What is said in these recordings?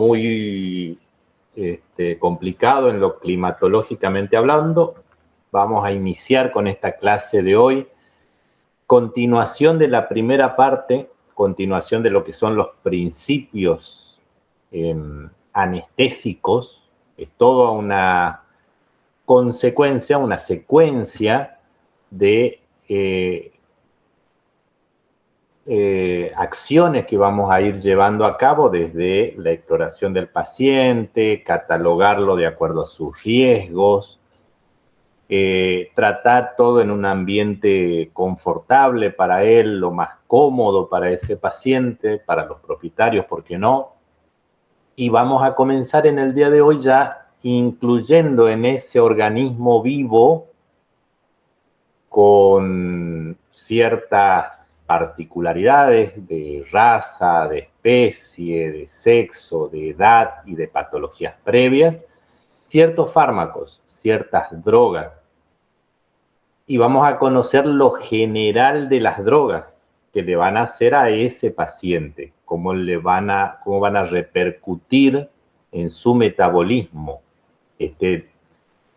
muy complicado en lo climatológicamente hablando. Vamos a iniciar con esta clase de hoy. Continuación de la primera parte, continuación de lo que son los principios anestésicos. Es toda una consecuencia, una secuencia de acciones que vamos a ir llevando a cabo desde la exploración del paciente, catalogarlo de acuerdo a sus riesgos, tratar todo en un ambiente confortable para él, lo más cómodo para ese paciente, para los propietarios, ¿por qué no? Y vamos a comenzar en el día de hoy ya incluyendo en ese organismo vivo con ciertas particularidades de raza, de especie, de sexo, de edad y de patologías previas, ciertos fármacos, ciertas drogas. Y vamos a conocer lo general de las drogas que le van a hacer a ese paciente, cómo van a repercutir en su metabolismo,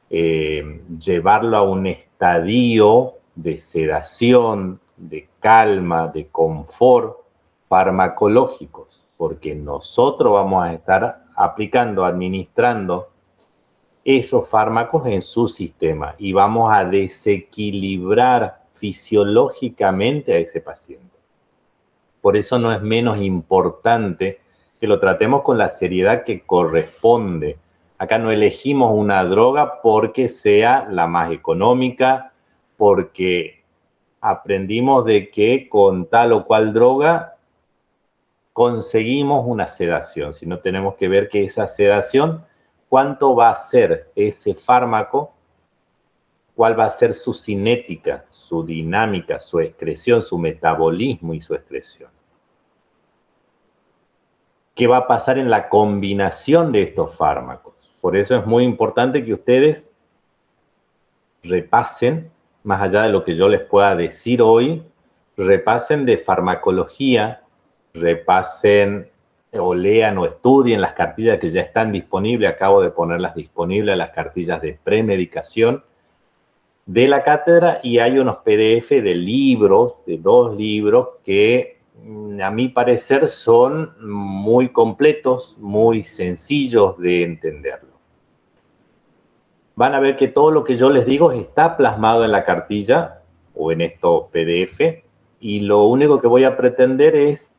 llevarlo a un estadio de sedación, de calma, de confort farmacológicos, porque nosotros vamos a estar aplicando, administrando esos fármacos en su sistema y vamos a desequilibrar fisiológicamente a ese paciente. Por eso no es menos importante que lo tratemos con la seriedad que corresponde. Acá no elegimos una droga porque sea la más económica, porque aprendimos de que con tal o cual droga conseguimos una sedación, sino tenemos que ver que esa sedación, cuánto va a ser ese fármaco, cuál va a ser su cinética, su dinámica, su excreción, su metabolismo y su excreción. ¿Qué va a pasar en la combinación de estos fármacos? Por eso es muy importante que ustedes repasen, más allá de lo que yo les pueda decir hoy, repasen de farmacología, repasen o lean o estudien las cartillas que ya están disponibles. Acabo de ponerlas disponibles, las cartillas de premedicación de la cátedra, y hay unos PDF de libros, de 2 libros, que a mi parecer son muy completos, muy sencillos de entenderlo. Van a ver que todo lo que yo les digo está plasmado en la cartilla o en estos PDF, y lo único que voy a pretender es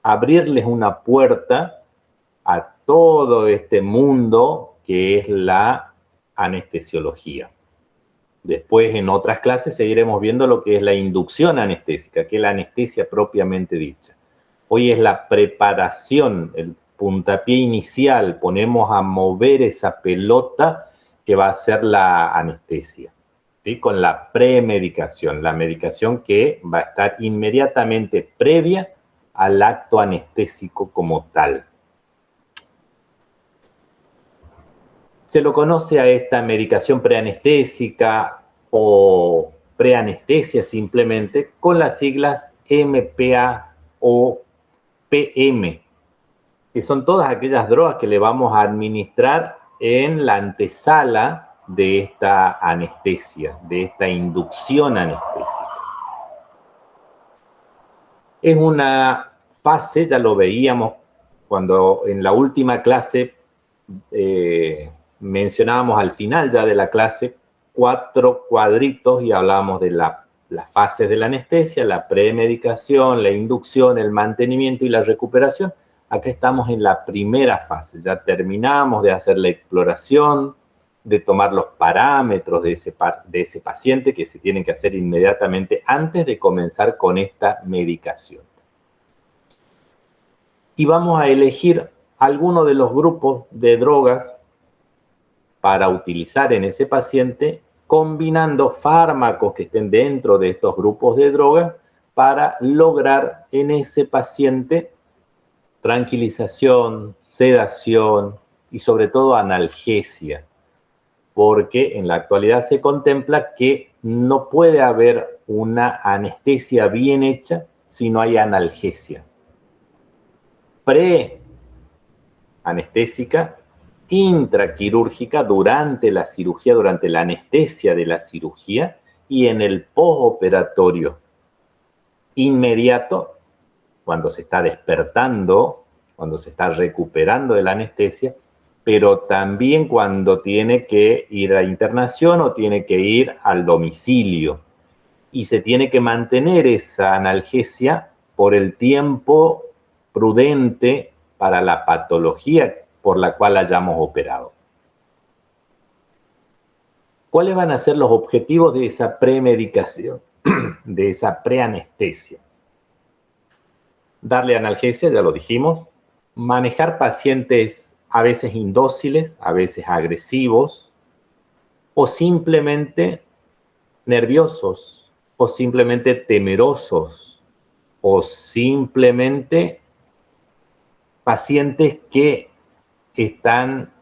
abrirles una puerta a todo este mundo que es la anestesiología. Después, en otras clases, seguiremos viendo lo que es la inducción anestésica, que es la anestesia propiamente dicha. Hoy es la preparación, el puntapié inicial, ponemos a mover esa pelota que va a ser la anestesia, ¿sí? Con la premedicación, la medicación que va a estar inmediatamente previa al acto anestésico como tal. Se lo conoce a esta medicación preanestésica o preanestesia simplemente con las siglas MPA o PM, que son todas aquellas drogas que le vamos a administrar en la antesala de esta anestesia, de esta inducción anestésica. Es una fase, ya lo veíamos cuando en la última clase mencionábamos al final ya de la clase 4 cuadritos y hablábamos de las fases de la anestesia, la premedicación, la inducción, el mantenimiento y la recuperación. Acá estamos en la primera fase, ya terminamos de hacer la exploración, de tomar los parámetros de ese paciente que se tienen que hacer inmediatamente antes de comenzar con esta medicación. Y vamos a elegir alguno de los grupos de drogas para utilizar en ese paciente, combinando fármacos que estén dentro de estos grupos de drogas para lograr en ese paciente tranquilización, sedación y sobre todo analgesia, porque en la actualidad se contempla que no puede haber una anestesia bien hecha si no hay analgesia. anestésica, intraquirúrgica durante la cirugía, durante la anestesia de la cirugía y en el postoperatorio inmediato, cuando se está despertando, cuando se está recuperando de la anestesia, pero también cuando tiene que ir a internación o tiene que ir al domicilio. Y se tiene que mantener esa analgesia por el tiempo prudente para la patología por la cual hayamos operado. ¿Cuáles van a ser los objetivos de esa premedicación, de esa preanestesia? Darle analgesia, ya lo dijimos, manejar pacientes a veces indóciles, a veces agresivos, o simplemente nerviosos, o simplemente temerosos, o simplemente pacientes que están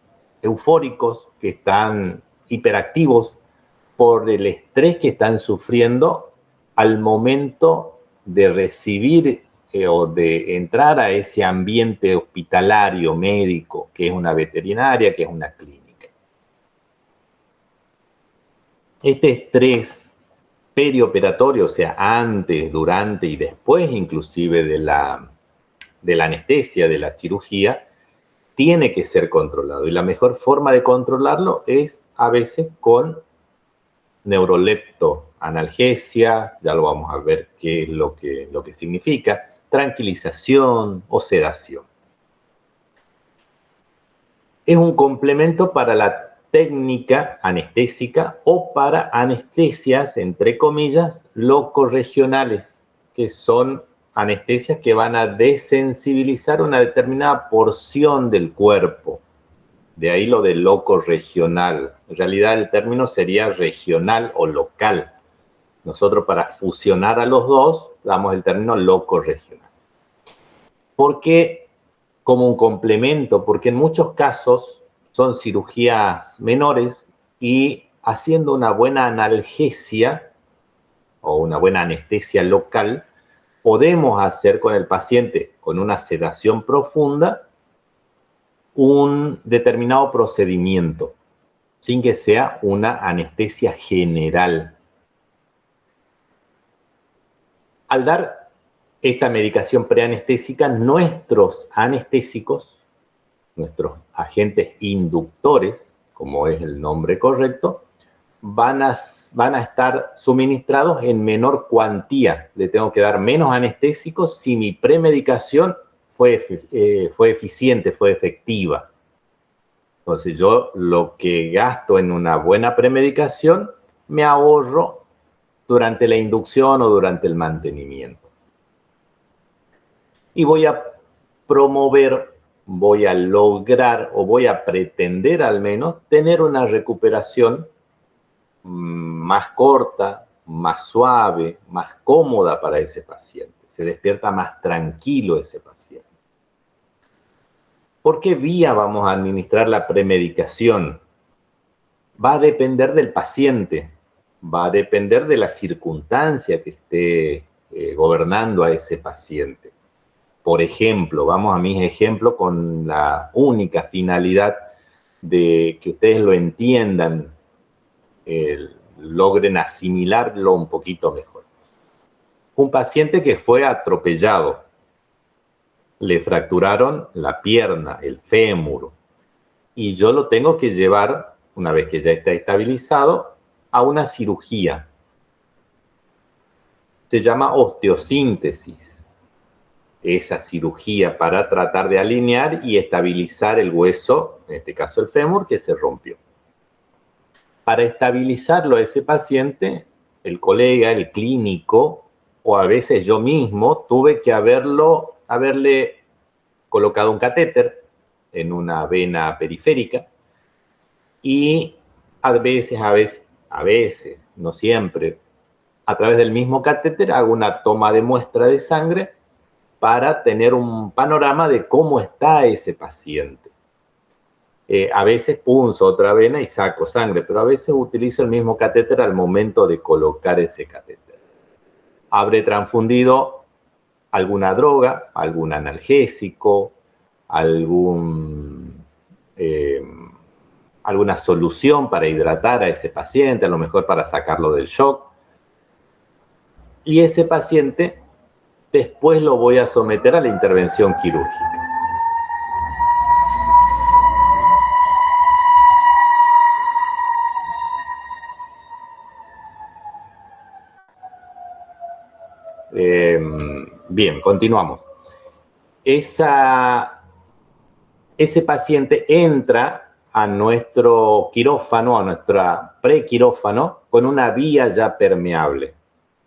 eufóricos, que están hiperactivos por el estrés que están sufriendo al momento de recibir o de entrar a ese ambiente hospitalario, médico, que es una veterinaria, que es una clínica. Este estrés perioperatorio, o sea, antes, durante y después inclusive de la anestesia, de la cirugía, tiene que ser controlado. Y la mejor forma de controlarlo es a veces con neuroleptoanalgesia, ya lo vamos a ver qué es lo que significa, tranquilización o sedación. Es un complemento para la técnica anestésica o para anestesias, entre comillas, locorregionales, que son anestesias que van a desensibilizar una determinada porción del cuerpo. De ahí lo de locorregional. En realidad el término sería regional o local. Nosotros para fusionar a los dos damos el término locorregional. ¿Por qué como un complemento? Porque en muchos casos son cirugías menores y haciendo una buena analgesia o una buena anestesia local, podemos hacer con el paciente, con una sedación profunda, un determinado procedimiento, sin que sea una anestesia general. Al dar esta medicación preanestésica, nuestros anestésicos, nuestros agentes inductores, como es el nombre correcto, van a estar suministrados en menor cuantía. Le tengo que dar menos anestésicos si mi premedicación fue eficiente, fue efectiva. Entonces yo lo que gasto en una buena premedicación me ahorro durante la inducción o durante el mantenimiento. Y voy a promover, voy a lograr o voy a pretender al menos tener una recuperación más corta, más suave, más cómoda para ese paciente. Se despierta más tranquilo ese paciente. ¿Por qué vía vamos a administrar la premedicación? Va a depender del paciente, va a depender de la circunstancia que esté gobernando a ese paciente. Por ejemplo, vamos a mis ejemplos con la única finalidad de que ustedes lo entiendan, logren asimilarlo un poquito mejor. Un paciente que fue atropellado, le fracturaron la pierna, el fémur, y yo lo tengo que llevar, una vez que ya está estabilizado, a una cirugía. Se llama osteosíntesis. Esa cirugía para tratar de alinear y estabilizar el hueso, en este caso el fémur, que se rompió. Para estabilizarlo a ese paciente, el colega, el clínico, o a veces yo mismo, tuve que haberle colocado un catéter en una vena periférica y a veces, no siempre, a través del mismo catéter hago una toma de muestra de sangre para tener un panorama de cómo está ese paciente. A veces punzo otra vena y saco sangre, pero a veces utilizo el mismo catéter al momento de colocar ese catéter. Habré transfundido alguna droga, algún analgésico, algún alguna solución para hidratar a ese paciente, a lo mejor para sacarlo del shock. Y ese paciente después lo voy a someter a la intervención quirúrgica. Bien, continuamos. Ese paciente entra a nuestro quirófano, a nuestra prequirófano, con una vía ya permeable.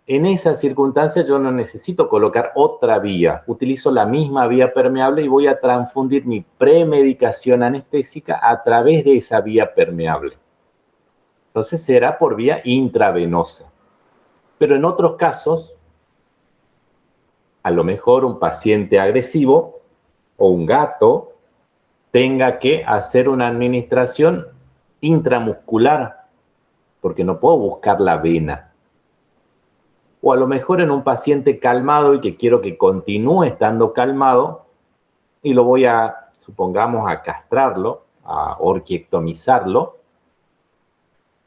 En esa circunstancia yo no necesito colocar otra vía, utilizo la misma vía permeable y voy a transfundir mi premedicación anestésica a través de esa vía permeable. Entonces será por vía intravenosa. Pero en otros casos, a lo mejor un paciente agresivo o un gato tenga que hacer una administración intramuscular, porque no puedo buscar la vena. O a lo mejor en un paciente calmado y que quiero que continúe estando calmado y lo voy a, supongamos, a castrarlo, a orquiectomizarlo,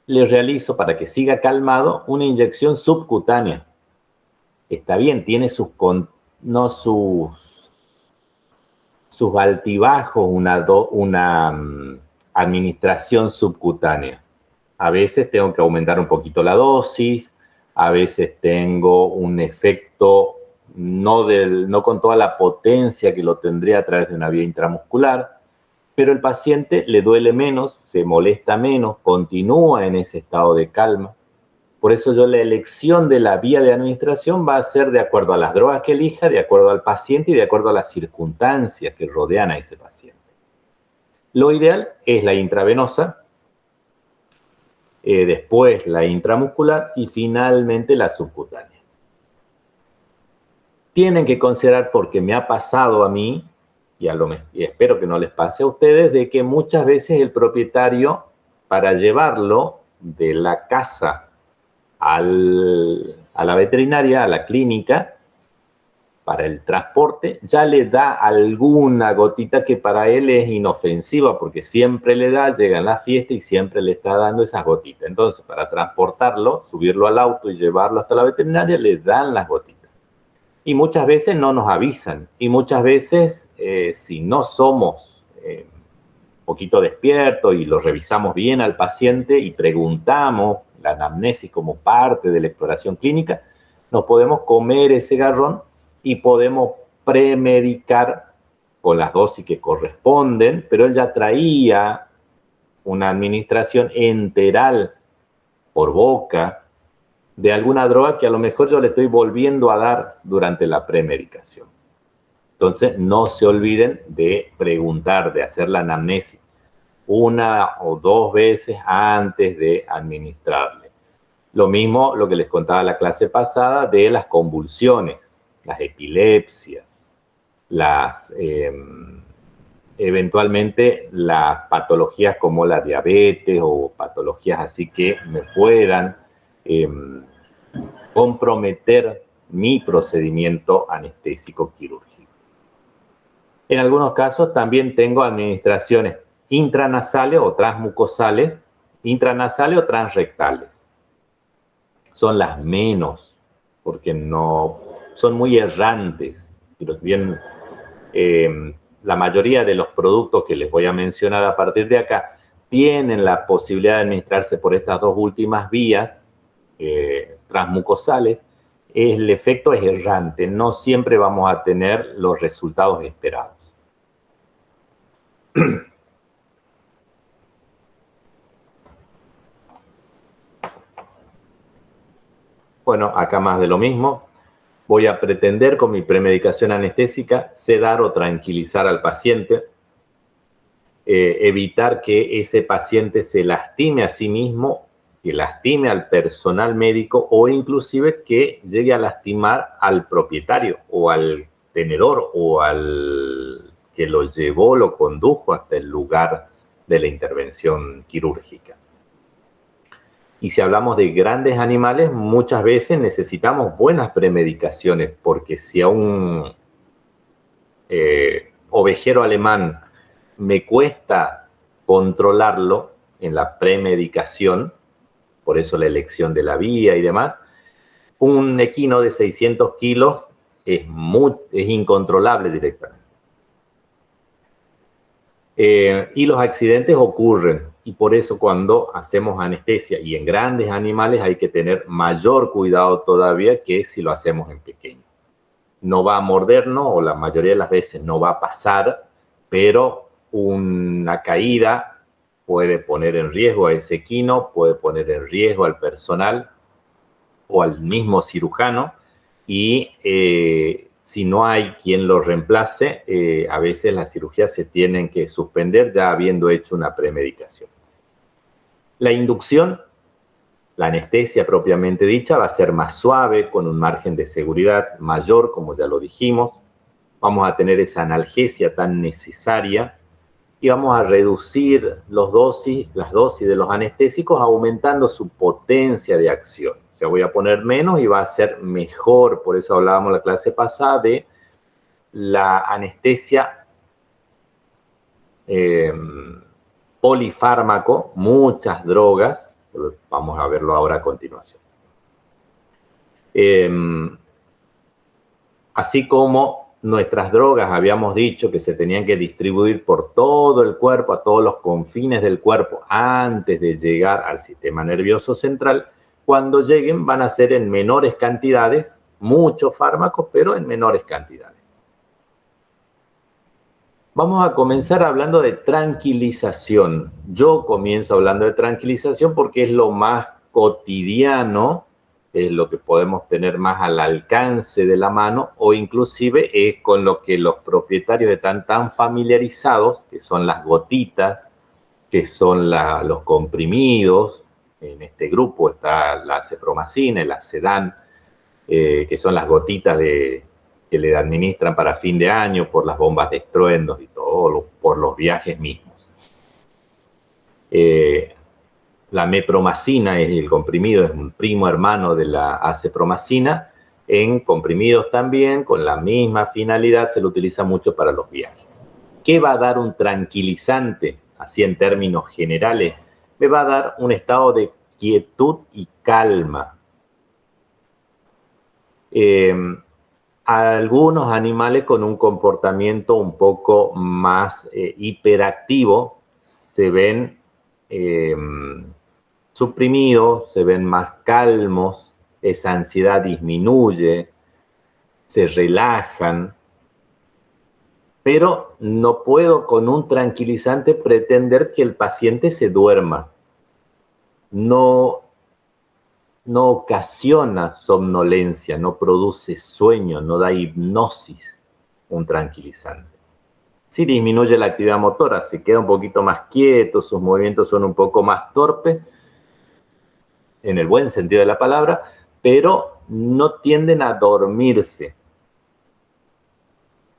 le realizo para que siga calmado una inyección subcutánea. Está bien, tiene sus altibajos, una administración subcutánea. A veces tengo que aumentar un poquito la dosis, a veces tengo un efecto no con toda la potencia que lo tendría a través de una vía intramuscular, pero el paciente le duele menos, se molesta menos, continúa en ese estado de calma. Por eso yo la elección de la vía de administración va a ser de acuerdo a las drogas que elija, de acuerdo al paciente y de acuerdo a las circunstancias que rodean a ese paciente. Lo ideal es la intravenosa, después la intramuscular y finalmente la subcutánea. Tienen que considerar, porque me ha pasado a mí, y espero que no les pase a ustedes, de que muchas veces el propietario, para llevarlo de la casa a la veterinaria, a la clínica, para el transporte, ya le da alguna gotita que para él es inofensiva, porque siempre le da, llega en la fiesta y siempre le está dando esas gotitas. Entonces, para transportarlo, subirlo al auto y llevarlo hasta la veterinaria, le dan las gotitas. Y muchas veces no nos avisan. Y muchas veces, si no somos un poquito despiertos y lo revisamos bien al paciente y preguntamos la anamnesis como parte de la exploración clínica, nos podemos comer ese garrón y podemos premedicar con las dosis que corresponden, pero él ya traía una administración enteral por boca de alguna droga que a lo mejor yo le estoy volviendo a dar durante la premedicación. Entonces, no se olviden de preguntar, de hacer la anamnesis una o dos veces antes de administrarle. Lo mismo lo que les contaba la clase pasada de las convulsiones, las epilepsias, eventualmente las patologías como la diabetes o patologías así que me puedan comprometer mi procedimiento anestésico quirúrgico. En algunos casos también tengo administraciones intranasales o transmucosales, intranasales o transrectales. Son las menos, porque no son muy errantes. Pero bien, la mayoría de los productos que les voy a mencionar a partir de acá tienen la posibilidad de administrarse por estas dos últimas vías transmucosales. El efecto es errante, no siempre vamos a tener los resultados esperados. Bueno, acá más de lo mismo. Voy a pretender con mi premedicación anestésica sedar o tranquilizar al paciente, evitar que ese paciente se lastime a sí mismo, que lastime al personal médico o inclusive que llegue a lastimar al propietario o al tenedor o al que lo llevó, lo condujo hasta el lugar de la intervención quirúrgica. Y si hablamos de grandes animales, muchas veces necesitamos buenas premedicaciones, porque si a un ovejero alemán me cuesta controlarlo, en la premedicación, por eso la elección de la vía y demás. Un equino de 600 kilos es incontrolable directamente. Y los accidentes ocurren, y por eso cuando hacemos anestesia y en grandes animales hay que tener mayor cuidado todavía que si lo hacemos en pequeños. No va a mordernos, o la mayoría de las veces no va a pasar, pero una caída puede poner en riesgo a ese equino, puede poner en riesgo al personal o al mismo cirujano, y si no hay quien lo reemplace, a veces las cirugías se tienen que suspender ya habiendo hecho una premedicación. La inducción, la anestesia propiamente dicha, va a ser más suave, con un margen de seguridad mayor, como ya lo dijimos. Vamos a tener esa analgesia tan necesaria y vamos a reducir las dosis de los anestésicos aumentando su potencia de acción. O sea, voy a poner menos y va a ser mejor. Por eso hablábamos la clase pasada de la anestesia polifármaco, muchas drogas. Vamos a verlo ahora a continuación. Así como nuestras drogas habíamos dicho que se tenían que distribuir por todo el cuerpo, a todos los confines del cuerpo, antes de llegar al sistema nervioso central, cuando lleguen van a ser en menores cantidades, muchos fármacos, pero en menores cantidades. Vamos a comenzar hablando de tranquilización. Yo comienzo hablando de tranquilización porque es lo más cotidiano, es lo que podemos tener más al alcance de la mano, o inclusive es con lo que los propietarios están tan familiarizados, que son las gotitas, que son los comprimidos. En este grupo está la acepromacina, el Asedan, que son las gotitas que le administran para fin de año por las bombas de estruendos y todo, por los viajes mismos. La mepromacina es el comprimido, es un primo hermano de la acepromacina. En comprimidos también, con la misma finalidad, se lo utiliza mucho para los viajes. ¿Qué va a dar un tranquilizante? Así en términos generales, me va a dar un estado de quietud y calma. Algunos animales con un comportamiento un poco más hiperactivo se ven suprimidos, se ven más calmos, esa ansiedad disminuye, se relajan, pero no puedo con un tranquilizante pretender que el paciente se duerma. No ocasiona somnolencia, no produce sueño, no da hipnosis un tranquilizante. Sí disminuye la actividad motora, se queda un poquito más quieto, sus movimientos son un poco más torpes, en el buen sentido de la palabra, pero no tienden a dormirse.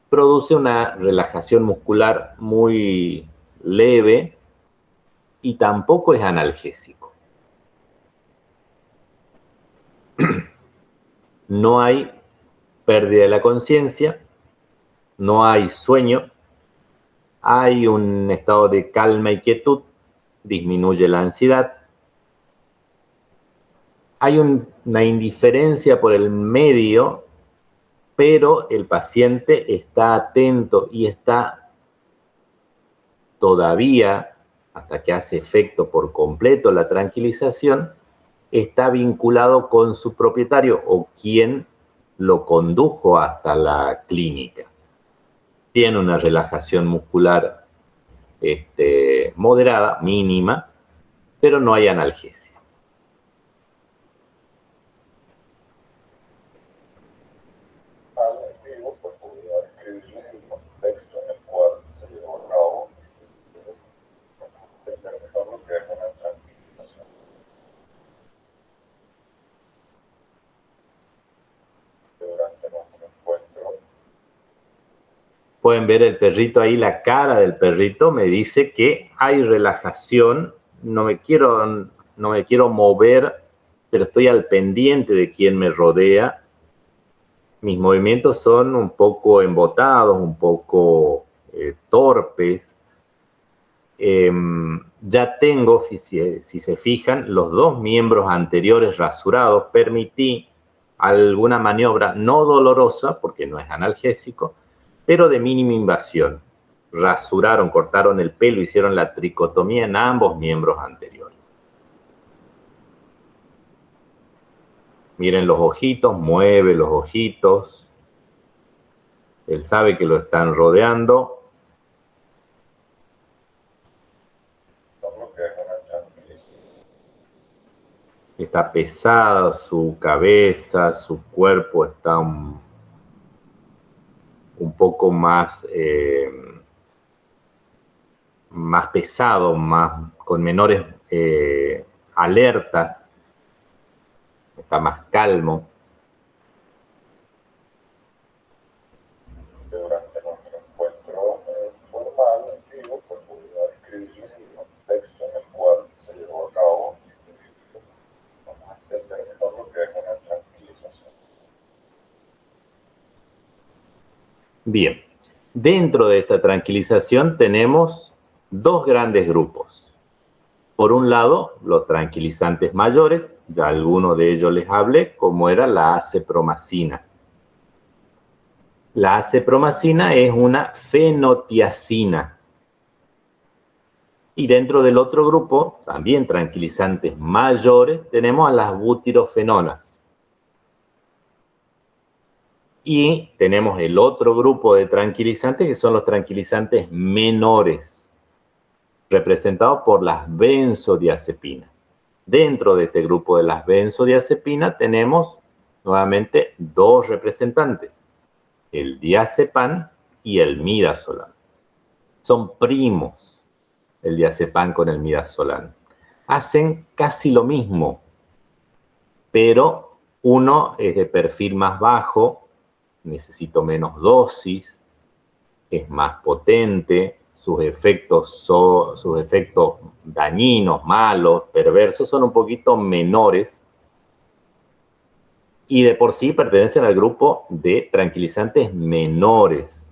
Produce una relajación muscular muy leve y tampoco es analgésico. No hay pérdida de la conciencia, no hay sueño, hay un estado de calma y quietud, disminuye la ansiedad, hay una indiferencia por el medio, pero el paciente está atento y está todavía, hasta que hace efecto por completo la tranquilización, está vinculado con su propietario o quien lo condujo hasta la clínica. Tiene una relajación muscular moderada, mínima, pero no hay analgesia. Pueden ver el perrito ahí, la cara del perrito me dice que hay relajación, no me quiero mover, pero estoy al pendiente de quien me rodea. Mis movimientos son un poco embotados, un poco torpes. ya tengo, si se fijan, los dos miembros anteriores rasurados. Permití alguna maniobra no dolorosa, porque no es analgésico, pero de mínima invasión. Rasuraron, cortaron el pelo, hicieron la tricotomía en ambos miembros anteriores. Miren los ojitos, mueve los ojitos. Él sabe que lo están rodeando. Está pesada su cabeza, su cuerpo está un poco más, más pesado, con menores alertas. Está más calmo. Durante nuestro encuentro formal, antiguo, pues voy a describir el contexto en el cual se llevó a cabo y vamos a entender mejor lo que es una tranquilización. Bien, dentro de esta tranquilización tenemos dos grandes grupos. Por un lado, los tranquilizantes mayores, ya alguno de ellos les hablé, como era la acepromacina. La acepromacina es una fenotiacina. Y dentro del otro grupo, también tranquilizantes mayores, tenemos a las butirofenonas. Y tenemos el otro grupo de tranquilizantes que son los tranquilizantes menores, representados por las benzodiazepinas. Dentro de este grupo de las benzodiazepinas tenemos nuevamente dos representantes, el diazepam y el midazolam. Son primos el diazepam con el midazolam. Hacen casi lo mismo, pero uno es de perfil más bajo, necesito menos dosis, es más potente, sus efectos dañinos, malos, perversos son un poquito menores y de por sí pertenecen al grupo de tranquilizantes menores.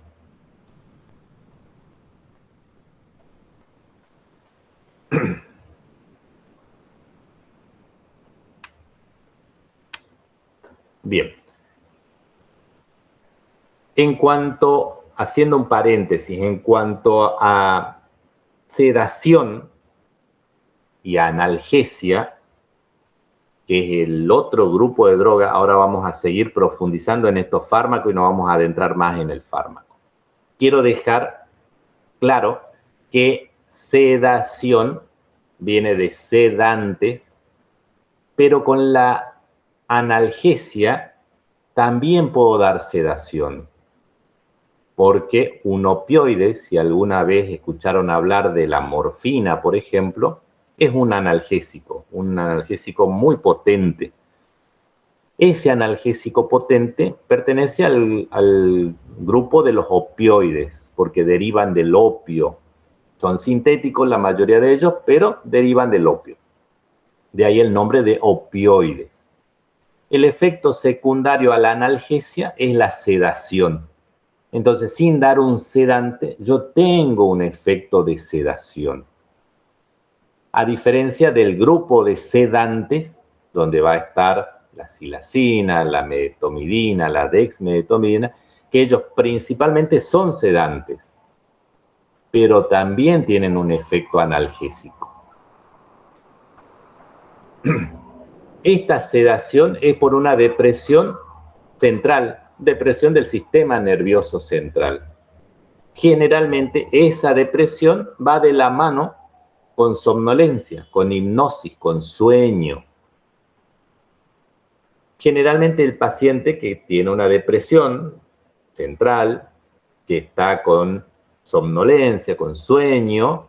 Bien. En cuanto, haciendo un paréntesis, en cuanto a sedación y analgesia, que es el otro grupo de droga, ahora vamos a seguir profundizando en estos fármacos y nos vamos a adentrar más en el fármaco. Quiero dejar claro que sedación viene de sedantes, pero con la analgesia también puedo dar sedación. Porque un opioide, si alguna vez escucharon hablar de la morfina, por ejemplo, es un analgésico muy potente. Ese analgésico potente pertenece al grupo de los opioides, porque derivan del opio. Son sintéticos la mayoría de ellos, pero derivan del opio. De ahí el nombre de opioides. El efecto secundario a la analgesia es la sedación. Entonces, sin dar un sedante, yo tengo un efecto de sedación. A diferencia del grupo de sedantes, donde va a estar la silacina, la medetomidina, la dexmedetomidina, que ellos principalmente son sedantes, pero también tienen un efecto analgésico. Esta sedación es por una depresión central, depresión del sistema nervioso central. Generalmente esa depresión va de la mano con somnolencia, con hipnosis, con sueño. Generalmente el paciente que tiene una depresión central, que está con somnolencia, con sueño,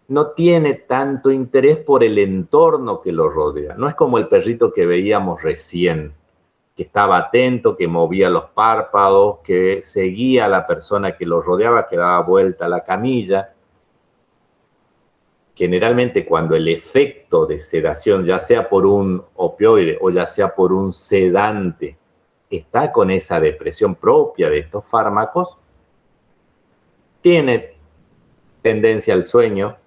no tiene tanto interés por el entorno que lo rodea. No es como el perrito que veíamos recién, que estaba atento, que movía los párpados, que seguía a la persona que lo rodeaba, que daba vuelta a la camilla. Generalmente cuando el efecto de sedación, ya sea por un opioide o ya sea por un sedante, está con esa depresión propia de estos fármacos, tiene tendencia al sueño,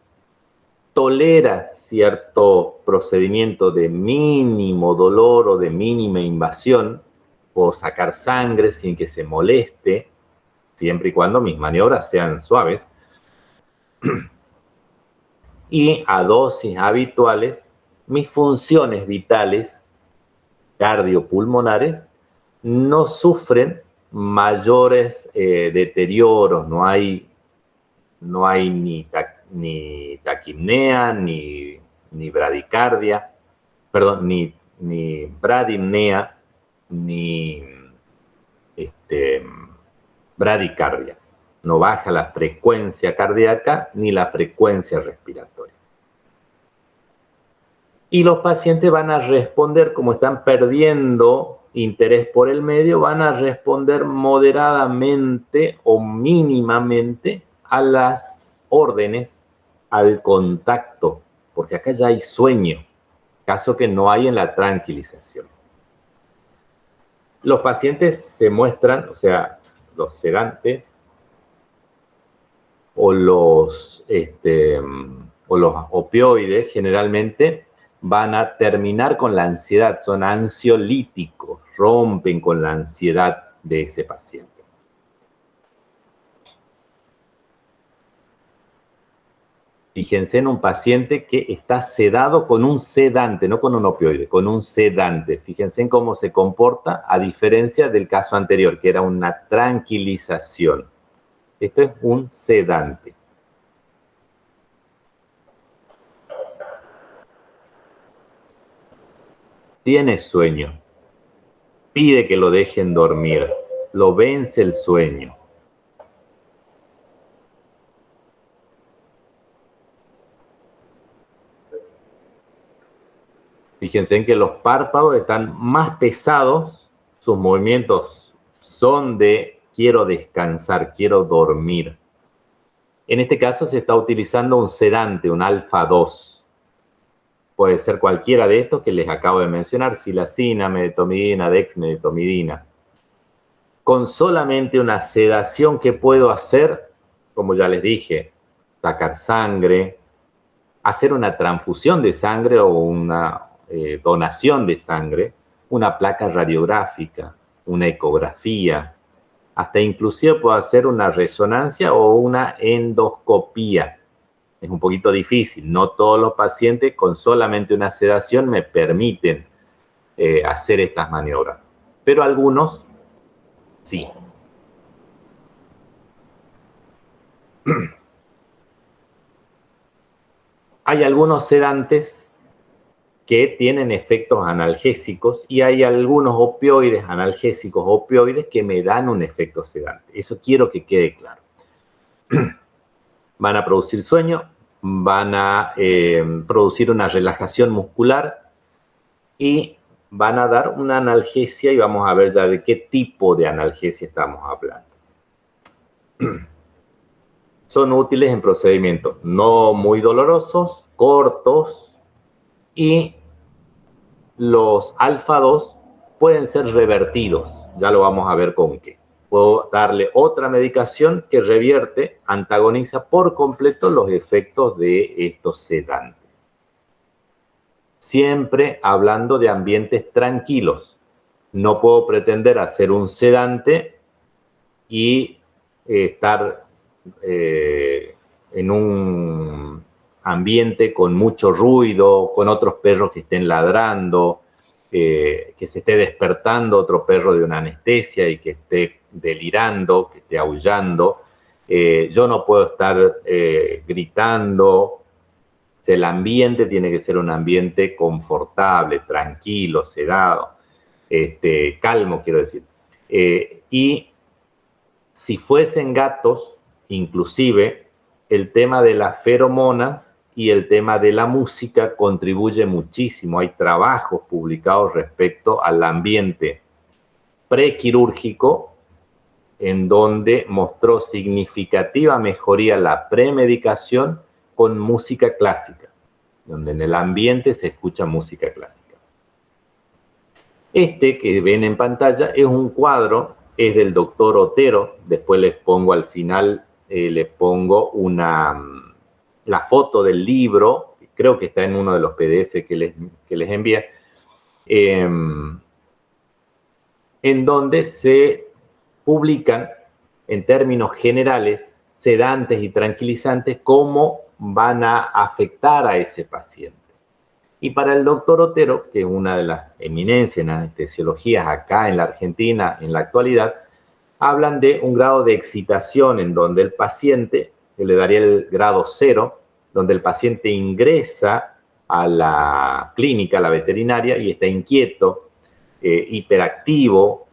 tolera cierto procedimiento de mínimo dolor o de mínima invasión, puedo sacar sangre sin que se moleste, siempre y cuando mis maniobras sean suaves. Y a dosis habituales, mis funciones vitales cardiopulmonares no sufren mayores deterioros, no hay ni taquipnea, ni bradicardia, perdón, ni bradipnea, ni bradicardia. No baja la frecuencia cardíaca ni la frecuencia respiratoria. Y los pacientes van a responder, como están perdiendo interés por el medio, van a responder moderadamente o mínimamente a las órdenes, al contacto, porque acá ya hay sueño, caso que no hay en la tranquilización. Los pacientes se muestran, o sea, los sedantes o los opioides generalmente van a terminar con la ansiedad, son ansiolíticos, rompen con la ansiedad de ese paciente. Fíjense en un paciente que está sedado con un sedante, no con un opioide, con un sedante. Fíjense en cómo se comporta, a diferencia del caso anterior, que era una tranquilización. Esto es un sedante. Tiene sueño. Pide que lo dejen dormir. Lo vence el sueño. Fíjense en que los párpados están más pesados, sus movimientos son de quiero descansar, quiero dormir. En este caso se está utilizando un sedante, un alfa-2. Puede ser cualquiera de estos que les acabo de mencionar, silacina, medetomidina, dexmedetomidina. Con solamente una sedación que puedo hacer, como ya les dije, sacar sangre, hacer una transfusión de sangre o una donación de sangre, una placa radiográfica, una ecografía, hasta inclusive puedo hacer una resonancia o una endoscopía. Es un poquito difícil, no todos los pacientes con solamente una sedación me permiten hacer estas maniobras, pero algunos sí. Hay algunos sedantes que tienen efectos analgésicos y hay algunos opioides, analgésicos opioides que me dan un efecto sedante. Eso quiero que quede claro. Van a producir sueño, van a producir una relajación muscular y van a dar una analgesia y vamos a ver ya de qué tipo de analgesia estamos hablando. Son útiles en procedimientos no muy dolorosos, cortos, y los alfa-2 pueden ser revertidos. Ya lo vamos a ver con qué. Puedo darle otra medicación que revierte, antagoniza por completo los efectos de estos sedantes. Siempre hablando de ambientes tranquilos. No puedo pretender hacer un sedante y estar en un ambiente con mucho ruido, con otros perros que estén ladrando, que se esté despertando otro perro de una anestesia y que esté delirando, que esté aullando. Yo no puedo estar gritando. El ambiente tiene que ser un ambiente confortable, tranquilo, sedado, calmo, quiero decir. Y si fuesen gatos, inclusive, el tema de las feromonas y el tema de la música contribuye muchísimo. Hay trabajos publicados respecto al ambiente prequirúrgico en donde mostró significativa mejoría la premedicación con música clásica, donde en el ambiente se escucha música clásica. Este que ven en pantalla es un cuadro, es del doctor Otero. Después les pongo al final, les pongo la foto del libro, creo que está en uno de los PDF que les envié, en donde se publican en términos generales sedantes y tranquilizantes cómo van a afectar a ese paciente. Y para el doctor Otero, que es una de las eminencias en anestesiologías acá en la Argentina en la actualidad, hablan de un grado de excitación en donde el paciente, que le daría el grado 0, donde el paciente ingresa a la clínica, a la veterinaria, y está inquieto, hiperactivo,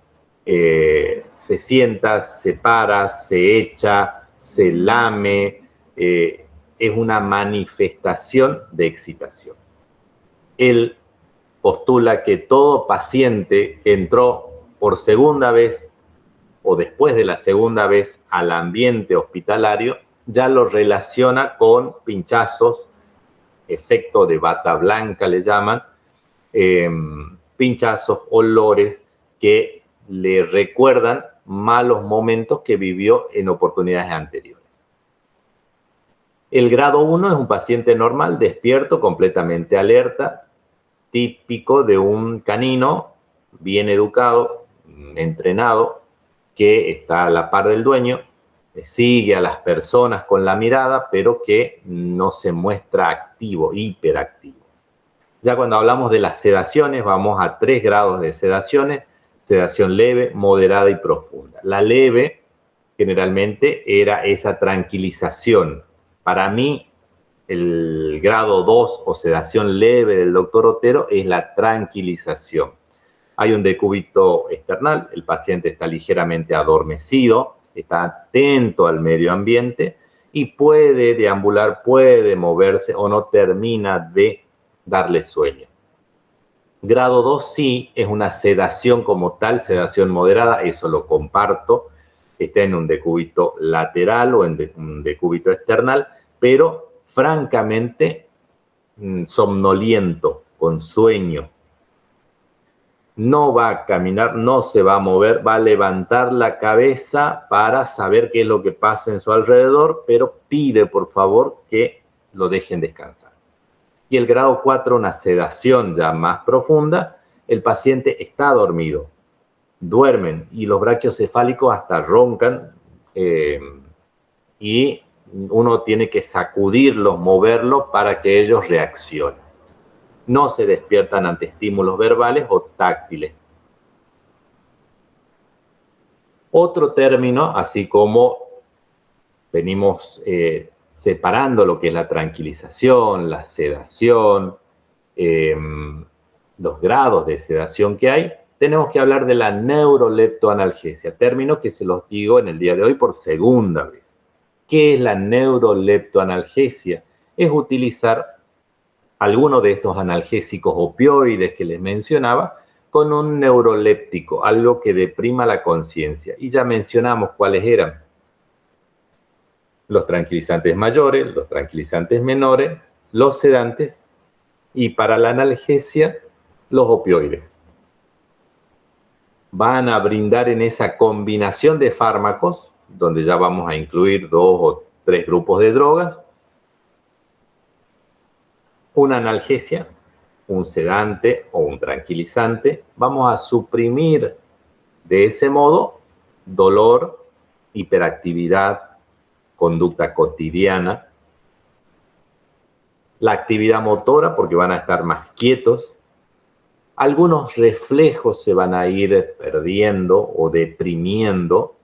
se sienta, se para, se echa, se lame, es una manifestación de excitación. Él postula que todo paciente que entró por segunda vez o después de la segunda vez al ambiente hospitalario ya lo relaciona con pinchazos, efecto de bata blanca le llaman, pinchazos, olores que le recuerdan malos momentos que vivió en oportunidades anteriores. El grado 1 es un paciente normal, despierto, completamente alerta, típico de un canino bien educado, entrenado, que está a la par del dueño, sigue a las personas con la mirada, pero que no se muestra activo, hiperactivo. Ya cuando hablamos de las sedaciones, vamos a 3 grados de sedaciones: sedación leve, moderada y profunda. La leve generalmente era esa tranquilización. Para mí, el grado 2 o sedación leve del doctor Otero es la tranquilización. Hay un decúbito external, el paciente está ligeramente adormecido, está atento al medio ambiente y puede deambular, puede moverse o no termina de darle sueño. Grado 2 sí es una sedación como tal, sedación moderada, eso lo comparto, está en un decúbito lateral o en un decúbito external, pero francamente somnoliento, con sueño. No va a caminar, no se va a mover, va a levantar la cabeza para saber qué es lo que pasa en su alrededor, pero pide por favor que lo dejen descansar. Y el grado 4, una sedación ya más profunda, el paciente está dormido, duermen y los braquios cefálicos hasta roncan y uno tiene que sacudirlos, moverlos para que ellos reaccionen. No se despiertan ante estímulos verbales o táctiles. Otro término, así como venimos separando lo que es la tranquilización, la sedación, los grados de sedación que hay, tenemos que hablar de la neuroleptoanalgesia, término que se los digo en el día de hoy por segunda vez. ¿Qué es la neuroleptoanalgesia? Es utilizar alguno de estos analgésicos opioides que les mencionaba con un neuroléptico, algo que deprima la conciencia. Y ya mencionamos cuáles eran: los tranquilizantes mayores, los tranquilizantes menores, los sedantes y para la analgesia, los opioides. Van a brindar en esa combinación de fármacos, donde ya vamos a incluir 2 o 3 grupos de drogas, una analgesia, un sedante o un tranquilizante. Vamos a suprimir de ese modo dolor, hiperactividad, conducta cotidiana, la actividad motora porque van a estar más quietos, algunos reflejos se van a ir perdiendo o deprimiendo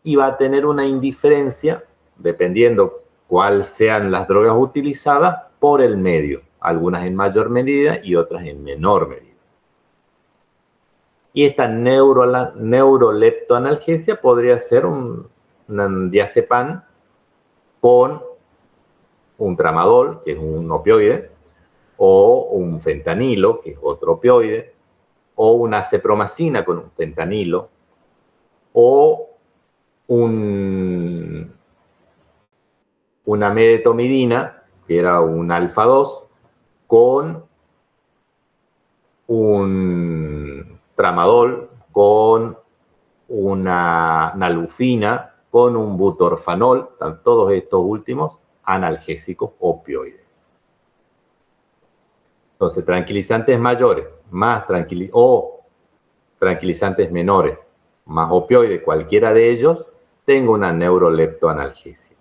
y va a tener una indiferencia, dependiendo cuáles sean las drogas utilizadas, por el medio, algunas en mayor medida y otras en menor medida. Y esta neuroleptoanalgesia podría ser un diazepam con un tramadol, que es un opioide, o un fentanilo, que es otro opioide, o una cepromacina con un fentanilo, o una medetomidina, que era un alfa-2, con un tramadol, con una nalufina, con un butorfanol, todos estos últimos analgésicos opioides. Entonces, tranquilizantes mayores, más tranquilizantes menores, más opioides, cualquiera de ellos, tengo una neuroleptoanalgesia.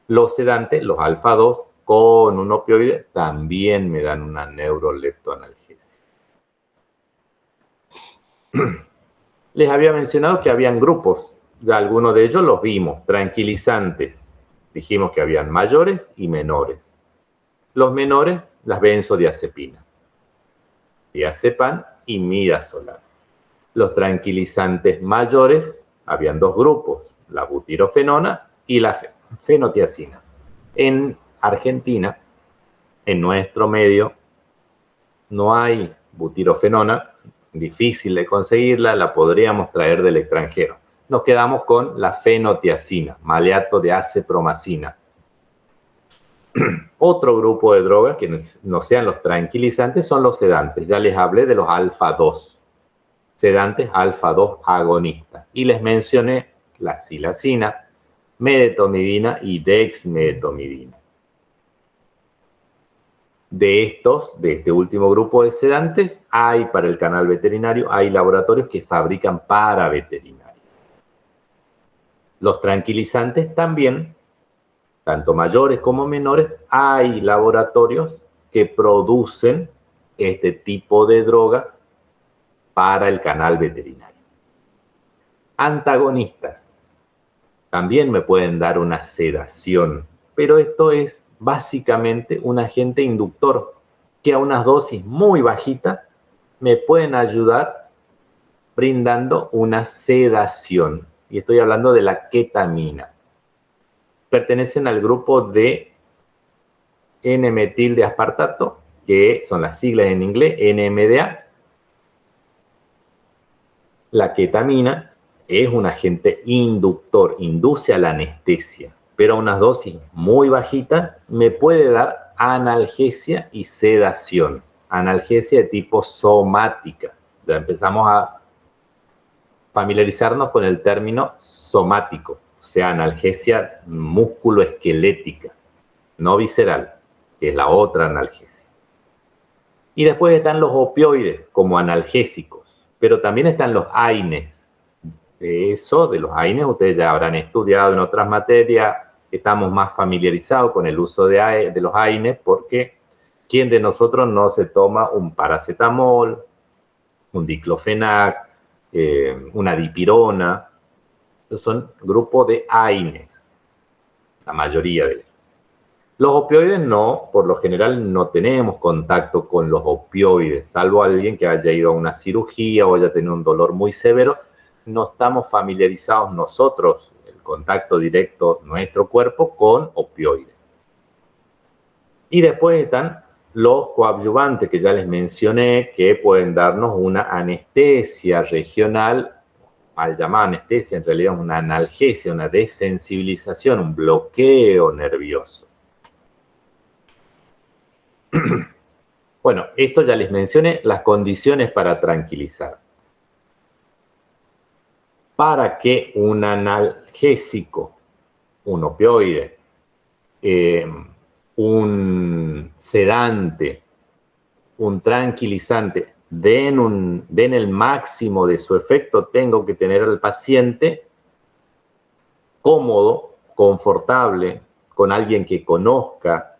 Los sedantes, los alfa-2, con un opioide, también me dan una neuroleptoanalgesia. Les había mencionado que habían grupos, ya algunos de ellos los vimos, tranquilizantes. Dijimos que habían mayores y menores. Los menores, las benzodiazepinas, diazepam y midazolam. Los tranquilizantes mayores, habían dos grupos, la butirofenona y la fenotiazina. En Argentina, en nuestro medio, no hay butirofenona, difícil de conseguirla, la podríamos traer del extranjero. Nos quedamos con la fenotiazina, maleato de acepromacina. Otro grupo de drogas que no sean los tranquilizantes son los sedantes. Ya les hablé de los alfa-2, sedantes alfa-2 agonistas. Y les mencioné la silacina, medetomidina y dexmedetomidina. De este último grupo de sedantes, hay para el canal veterinario, hay laboratorios que fabrican para veterinarios. Los tranquilizantes también, tanto mayores como menores, hay laboratorios que producen este tipo de drogas para el canal veterinario. Antagonistas también me pueden dar una sedación, pero esto es básicamente un agente inductor que a unas dosis muy bajitas me pueden ayudar brindando una sedación. Y estoy hablando de la ketamina. Pertenecen al grupo de N-metil de aspartato, que son las siglas en inglés, NMDA. La ketamina es un agente inductor, induce a la anestesia, pero a unas dosis muy bajitas me puede dar analgesia y sedación. Analgesia de tipo somática. Ya empezamos a familiarizarnos con el término somático, o sea, analgesia músculo-esquelética, no visceral, que es la otra analgesia. Y después están los opioides como analgésicos, pero también están los AINES. De los AINES ustedes ya habrán estudiado en otras materias, estamos más familiarizados con el uso de los AINES porque ¿quién de nosotros no se toma un paracetamol, un diclofenac, una dipirona? Esos son grupos de AINES, la mayoría de ellos. Los opioides no, por lo general no tenemos contacto con los opioides, salvo alguien que haya ido a una cirugía o haya tenido un dolor muy severo. No estamos familiarizados nosotros, el contacto directo nuestro cuerpo con opioides. Y después están los coadyuvantes que ya les mencioné, que pueden darnos una anestesia regional, mal llamada anestesia, en realidad es una analgesia, una desensibilización, un bloqueo nervioso. Bueno, esto ya les mencioné, las condiciones para tranquilizar. Para que un analgésico, un opioide, un sedante, un tranquilizante, den el máximo de su efecto, tengo que tener al paciente cómodo, confortable, con alguien que conozca,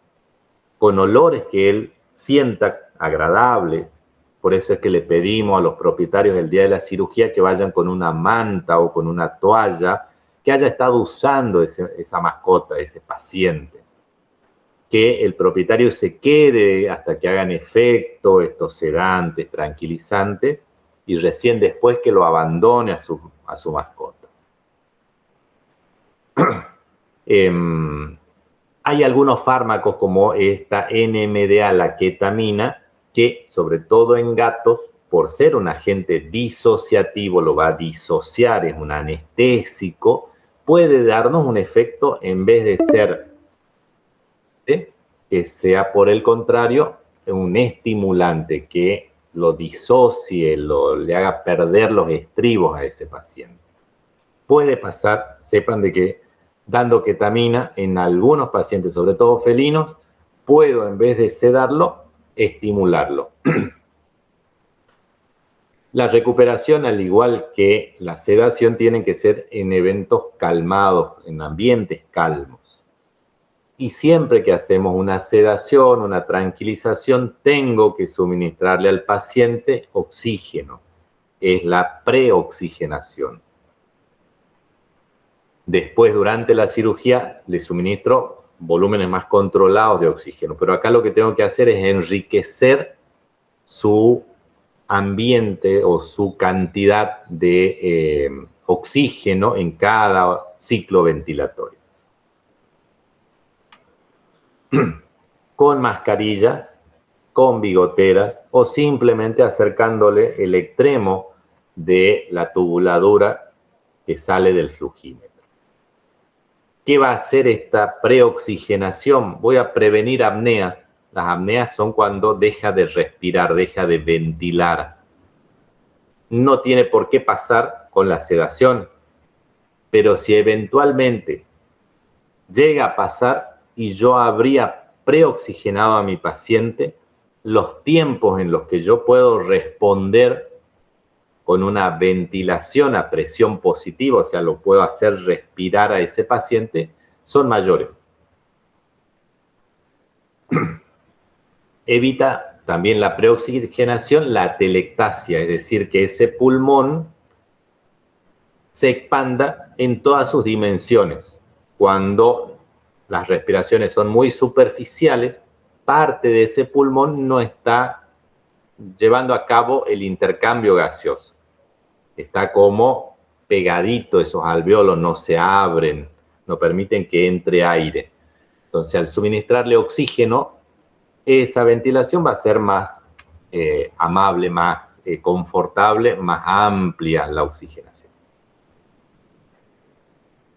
con olores que él sienta agradables. Por eso es que le pedimos a los propietarios el día de la cirugía que vayan con una manta o con una toalla que haya estado usando esa mascota, ese paciente. Que el propietario se quede hasta que hagan efecto estos sedantes, tranquilizantes, y recién después que lo abandone a su mascota. Hay algunos fármacos como esta NMDA, la ketamina, que sobre todo en gatos, por ser un agente disociativo, lo va a disociar, es un anestésico, puede darnos un efecto en vez de ser, que sea por el contrario, un estimulante que lo disocie, le haga perder los estribos a ese paciente. Puede pasar, sepan de que dando ketamina en algunos pacientes, sobre todo felinos, puedo, en vez de sedarlo, estimularlo. La recuperación, al igual que la sedación, tienen que ser en eventos calmados, en ambientes calmos. Y siempre que hacemos una sedación, una tranquilización, tengo que suministrarle al paciente oxígeno. Es la preoxigenación. Después, durante la cirugía, le suministro volúmenes más controlados de oxígeno. Pero acá lo que tengo que hacer es enriquecer su ambiente o su cantidad de oxígeno en cada ciclo ventilatorio. Con mascarillas, con bigoteras o simplemente acercándole el extremo de la tubuladura que sale del flugímetro. ¿Qué va a hacer esta preoxigenación? Voy a prevenir apneas. Las apneas son cuando deja de respirar, deja de ventilar. No tiene por qué pasar con la sedación, pero si eventualmente llega a pasar y yo habría preoxigenado a mi paciente, los tiempos en los que yo puedo responder con una ventilación a presión positiva, o sea, lo puedo hacer respirar a ese paciente, son mayores. Evita también la preoxigenación, la atelectasia, es decir, que ese pulmón se expanda en todas sus dimensiones. Cuando las respiraciones son muy superficiales, parte de ese pulmón no está llevando a cabo el intercambio gaseoso. Está como pegadito, esos alvéolos no se abren, no permiten que entre aire. Entonces, al suministrarle oxígeno, esa ventilación va a ser más amable, más confortable, más amplia la oxigenación.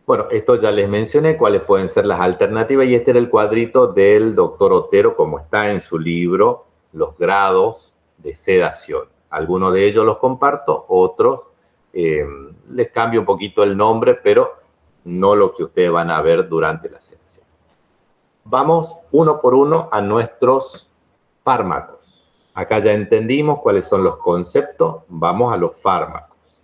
Bueno, esto ya les mencioné cuáles pueden ser las alternativas y este era el cuadrito del doctor Otero como está en su libro, Los grados de sedación. Algunos de ellos los comparto, otros les cambio un poquito el nombre, pero no lo que ustedes van a ver durante la sedación. Vamos uno por uno a nuestros fármacos. Acá ya entendimos cuáles son los conceptos, vamos a los fármacos.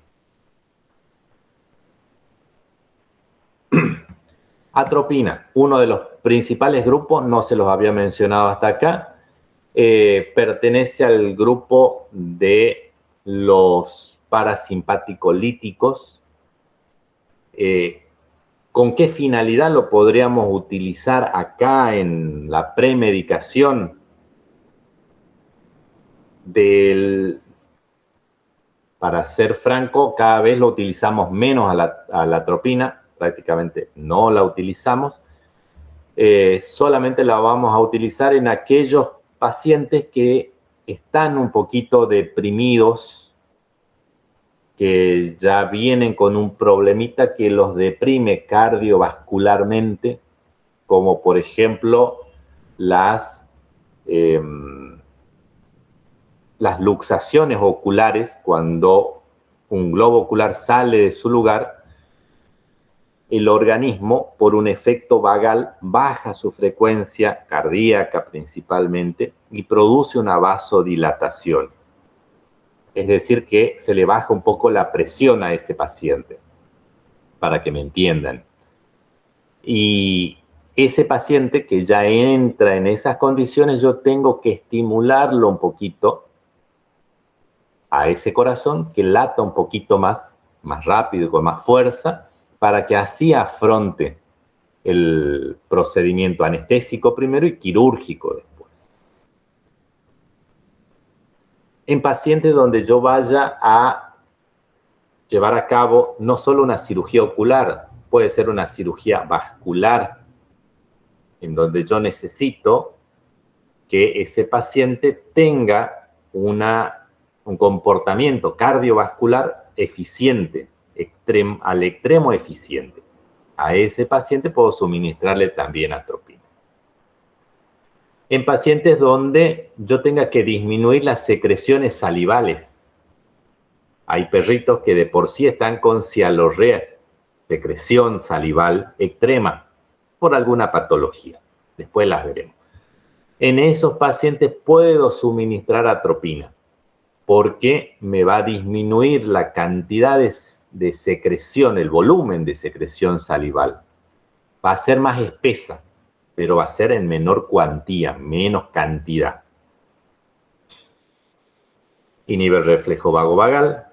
Atropina, uno de los principales grupos, no se los había mencionado hasta acá, pertenece al grupo de los parasimpaticolíticos. ¿Con qué finalidad lo podríamos utilizar acá en la premedicación? Para ser franco, cada vez lo utilizamos menos a la atropina, prácticamente no la utilizamos. Solamente la vamos a utilizar en aquellos pacientes que están un poquito deprimidos, que ya vienen con un problemita que los deprime cardiovascularmente, como por ejemplo las luxaciones oculares, cuando un globo ocular sale de su lugar, el organismo, por un efecto vagal, baja su frecuencia cardíaca principalmente y produce una vasodilatación. Es decir, que se le baja un poco la presión a ese paciente, para que me entiendan. Y ese paciente que ya entra en esas condiciones, yo tengo que estimularlo un poquito a ese corazón que lata un poquito más rápido y con más fuerza, para que así afronte el procedimiento anestésico primero y quirúrgico después. En pacientes donde yo vaya a llevar a cabo no solo una cirugía ocular, puede ser una cirugía vascular, en donde yo necesito que ese paciente tenga un comportamiento cardiovascular eficiente, al extremo eficiente. A ese paciente puedo suministrarle también atropina. En pacientes donde yo tenga que disminuir las secreciones salivales. Hay perritos que de por sí están con cialorrea secreción salival extrema por alguna patología. Después las veremos. En esos pacientes puedo suministrar atropina porque me va a disminuir la cantidad de secreción, el volumen de secreción salival. Va a ser más espesa, pero va a ser en menor cuantía, menos cantidad. Inhibe el reflejo vagovagal,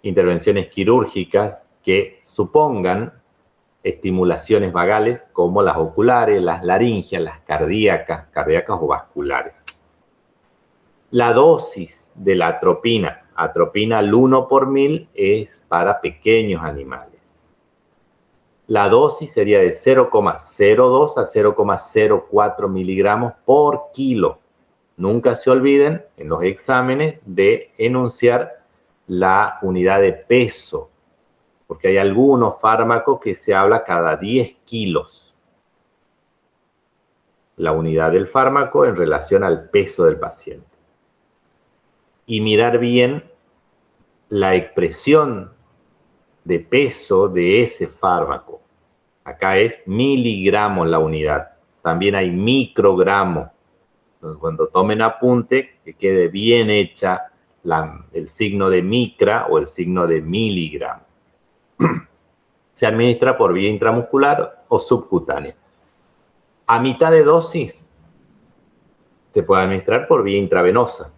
intervenciones quirúrgicas que supongan estimulaciones vagales como las oculares, las laringeas, las cardíacas o vasculares. La dosis de la atropina al 1 por 1000 es para pequeños animales. La dosis sería de 0,02 a 0,04 miligramos por kilo. Nunca se olviden en los exámenes de enunciar la unidad de peso, porque hay algunos fármacos que se habla cada 10 kilos. La unidad del fármaco en relación al peso del paciente. Y mirar bien la expresión de peso de ese fármaco. Acá es miligramos la unidad. También hay microgramos. Entonces, cuando tomen apunte, que quede bien hecha el signo de micra o el signo de miligramo. Se administra por vía intramuscular o subcutánea. A mitad de dosis se puede administrar por vía intravenosa.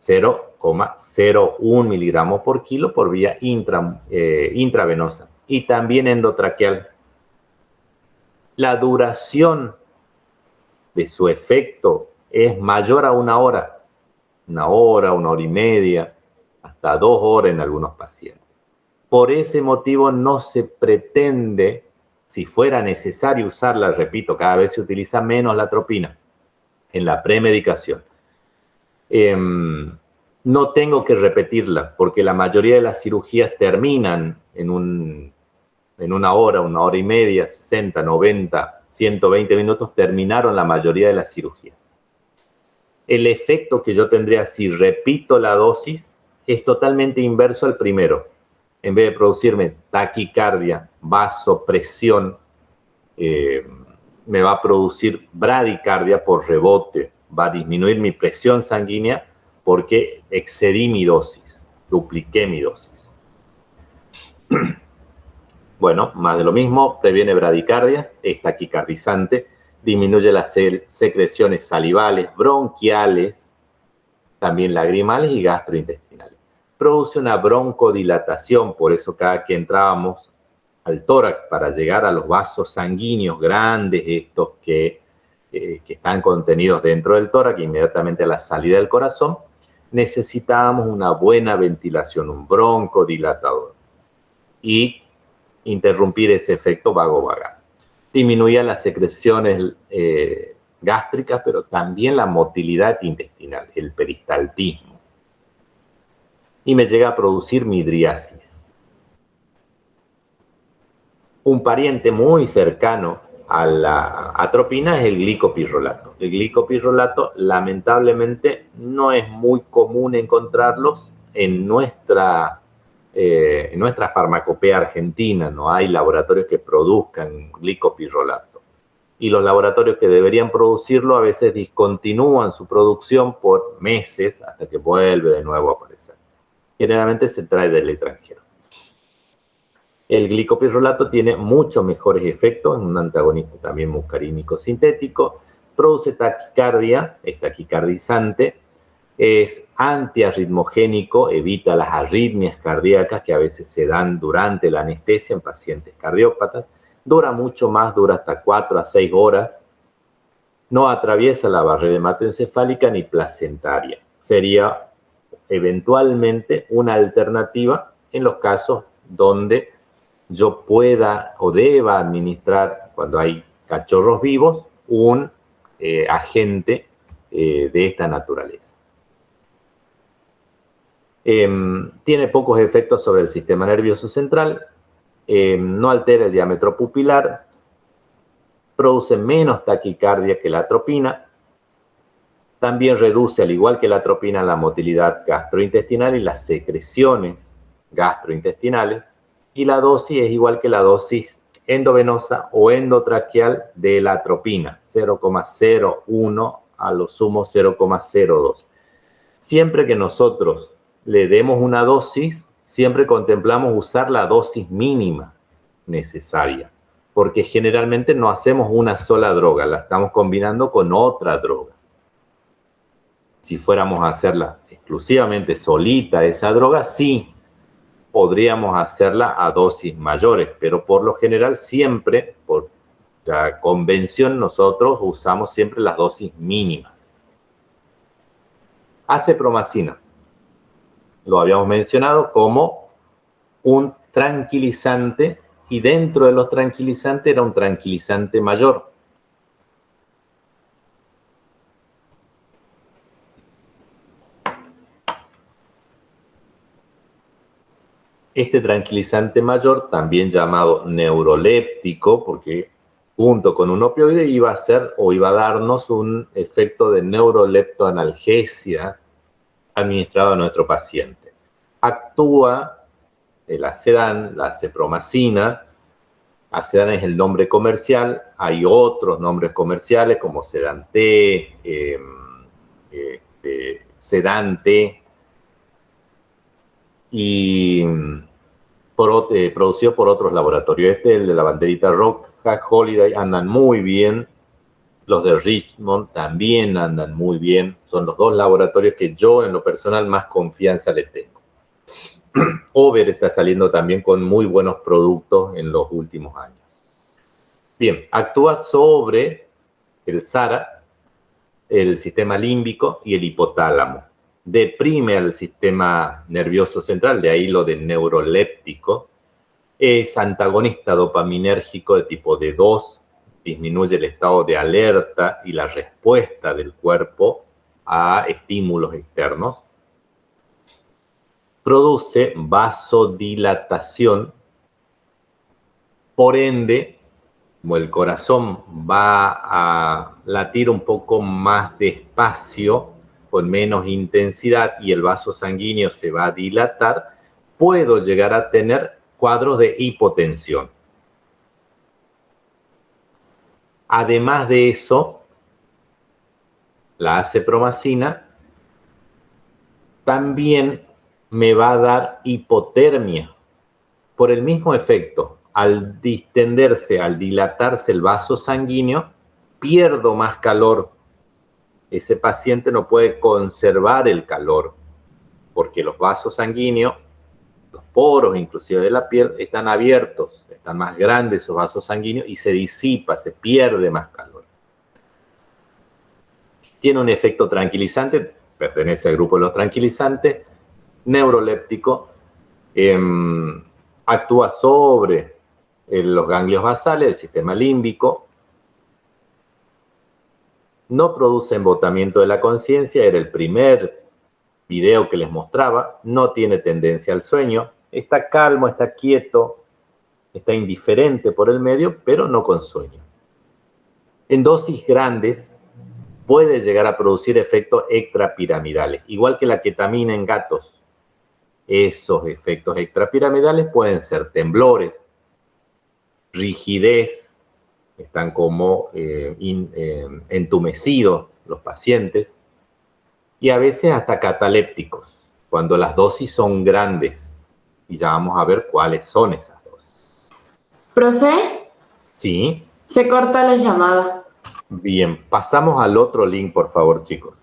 0,01 miligramos por kilo por vía intravenosa. Y también endotraqueal. La duración de su efecto es mayor a 1 hora. 1 hora, 1 hora y media, hasta 2 horas en algunos pacientes. Por ese motivo no se pretende, si fuera necesario usarla, repito, cada vez se utiliza menos la atropina en la premedicación. No tengo que repetirla porque la mayoría de las cirugías terminan en 1 hora, 1 hora y media, 60, 90, 120 minutos, terminaron la mayoría de las cirugías. El efecto que yo tendría si repito la dosis es totalmente inverso al primero. En vez de producirme taquicardia, vasopresión, me va a producir bradicardia por rebote. Va a disminuir mi presión sanguínea porque excedí mi dosis, dupliqué mi dosis. Bueno, más de lo mismo, previene bradicardias, es taquicardizante, disminuye las secreciones salivales, bronquiales, también lagrimales y gastrointestinales. Produce una broncodilatación, por eso cada que entrábamos al tórax para llegar a los vasos sanguíneos grandes, estos que están contenidos dentro del tórax, inmediatamente a la salida del corazón, necesitábamos una buena ventilación, un broncodilatador, y interrumpir ese efecto vagovagal. Disminuía las secreciones gástricas, pero también la motilidad intestinal, el peristaltismo. Y me llega a producir midriasis. Un pariente muy cercano a la atropina es el glicopirrolato. El glicopirrolato, lamentablemente, no es muy común encontrarlos en nuestra farmacopea argentina. No hay laboratorios que produzcan glicopirrolato. Y los laboratorios que deberían producirlo a veces discontinúan su producción por meses hasta que vuelve de nuevo a aparecer. Generalmente se trae del extranjero. El glicopirrolato tiene muchos mejores efectos, es un antagonista también muscarínico sintético, produce taquicardia, es taquicardizante, es antiarritmogénico, evita las arritmias cardíacas que a veces se dan durante la anestesia en pacientes cardiópatas, dura mucho más, dura hasta 4 a 6 horas, no atraviesa la barrera hematoencefálica ni placentaria. Sería eventualmente una alternativa en los casos donde yo pueda o deba administrar, cuando hay cachorros vivos, un agente de esta naturaleza. Tiene pocos efectos sobre el sistema nervioso central, no altera el diámetro pupilar, produce menos taquicardia que la atropina, también reduce, al igual que la atropina, la motilidad gastrointestinal y las secreciones gastrointestinales, y la dosis es igual que la dosis endovenosa o endotraqueal de la atropina, 0,01 a lo sumo 0,02. Siempre que nosotros le demos una dosis, siempre contemplamos usar la dosis mínima necesaria, porque generalmente no hacemos una sola droga, la estamos combinando con otra droga. Si fuéramos a hacerla exclusivamente solita esa droga, sí podríamos hacerla a dosis mayores, pero por lo general siempre, por la convención, nosotros usamos siempre las dosis mínimas. Acepromacina, lo habíamos mencionado como un tranquilizante y dentro de los tranquilizantes era un tranquilizante mayor. Este tranquilizante mayor, también llamado neuroléptico, porque junto con un opioide iba a hacer o iba a darnos un efecto de neuroleptoanalgesia administrado a nuestro paciente. Actúa el Asedan, la acepromacina. Asedan es el nombre comercial, hay otros nombres comerciales como Sedante, Sedante, y producido por otros laboratorios. El de la banderita roja, Holiday, andan muy bien. Los de Richmond también andan muy bien. Son los dos laboratorios que yo en lo personal más confianza les tengo. Over está saliendo también con muy buenos productos en los últimos años. Bien, actúa sobre el SARA, el sistema límbico y el hipotálamo. Deprime al sistema nervioso central, de ahí lo de neuroléptico. Es antagonista dopaminérgico de tipo D2, disminuye el estado de alerta y la respuesta del cuerpo a estímulos externos. Produce vasodilatación, por ende, como el corazón va a latir un poco más despacio, con menos intensidad, y el vaso sanguíneo se va a dilatar, puedo llegar a tener cuadros de hipotensión. Además de eso, la acepromacina también me va a dar hipotermia por el mismo efecto. Al distenderse, al dilatarse el vaso sanguíneo, pierdo más calor. Ese paciente no puede conservar el calor porque los vasos sanguíneos, los poros inclusive de la piel, están abiertos, están más grandes esos vasos sanguíneos y se disipa, se pierde más calor. Tiene un efecto tranquilizante, pertenece al grupo de los tranquilizantes, neuroléptico, actúa sobre los ganglios basales, el sistema límbico, no produce embotamiento de la conciencia, era el primer video que les mostraba, no tiene tendencia al sueño, está calmo, está quieto, está indiferente por el medio, pero no con sueño. En dosis grandes puede llegar a producir efectos extrapiramidales, igual que la ketamina en gatos. Esos efectos extrapiramidales pueden ser temblores, rigidez, están como entumecidos los pacientes, y a veces hasta catalépticos, cuando las dosis son grandes. Y ya vamos a ver cuáles son esas dosis. Profe, Sí, se corta la llamada. bien, pasamos al otro link, por favor, chicos.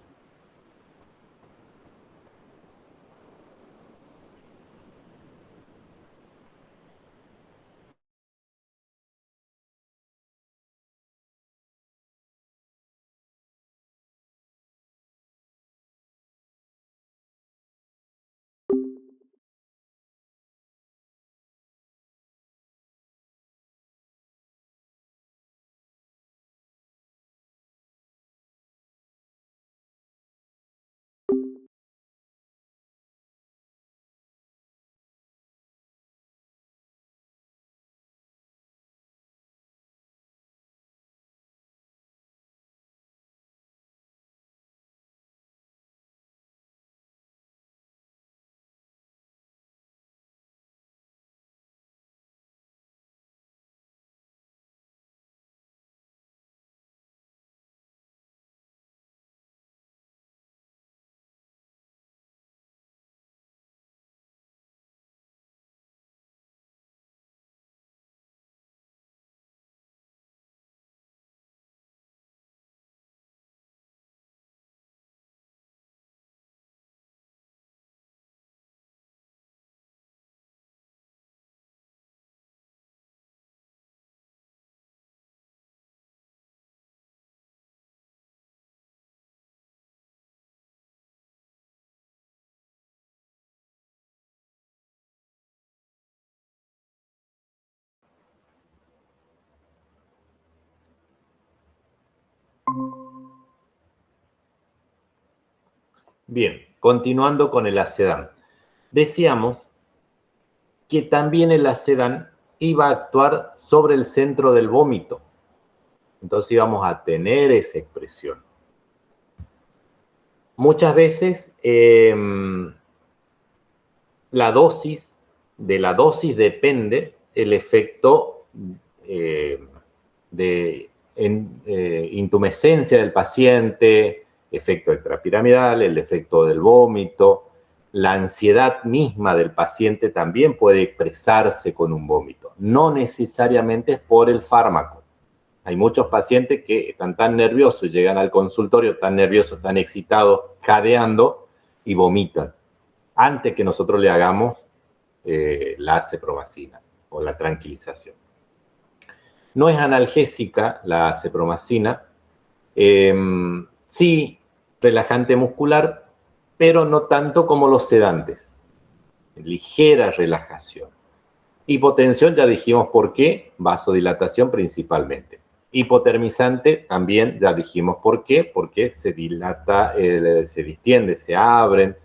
Bien, continuando con el Acedán. Decíamos que también el Acedán iba a actuar sobre el centro del vómito. Entonces íbamos a tener esa expresión. Muchas veces la dosis depende el efecto de intumescencia del paciente, efecto extrapiramidal, el efecto del vómito, la ansiedad misma del paciente también puede expresarse con un vómito. No necesariamente es por el fármaco. Hay muchos pacientes que están tan nerviosos, llegan al consultorio tan nerviosos, tan excitados, jadeando y vomitan antes que nosotros le hagamos la acepromacina o la tranquilización. No es analgésica la acepromacina, sí relajante muscular, pero no tanto como los sedantes. Ligera relajación. Hipotensión, ya dijimos por qué, vasodilatación principalmente. Hipotermizante, también ya dijimos por qué, porque se dilata, se distiende, se abren,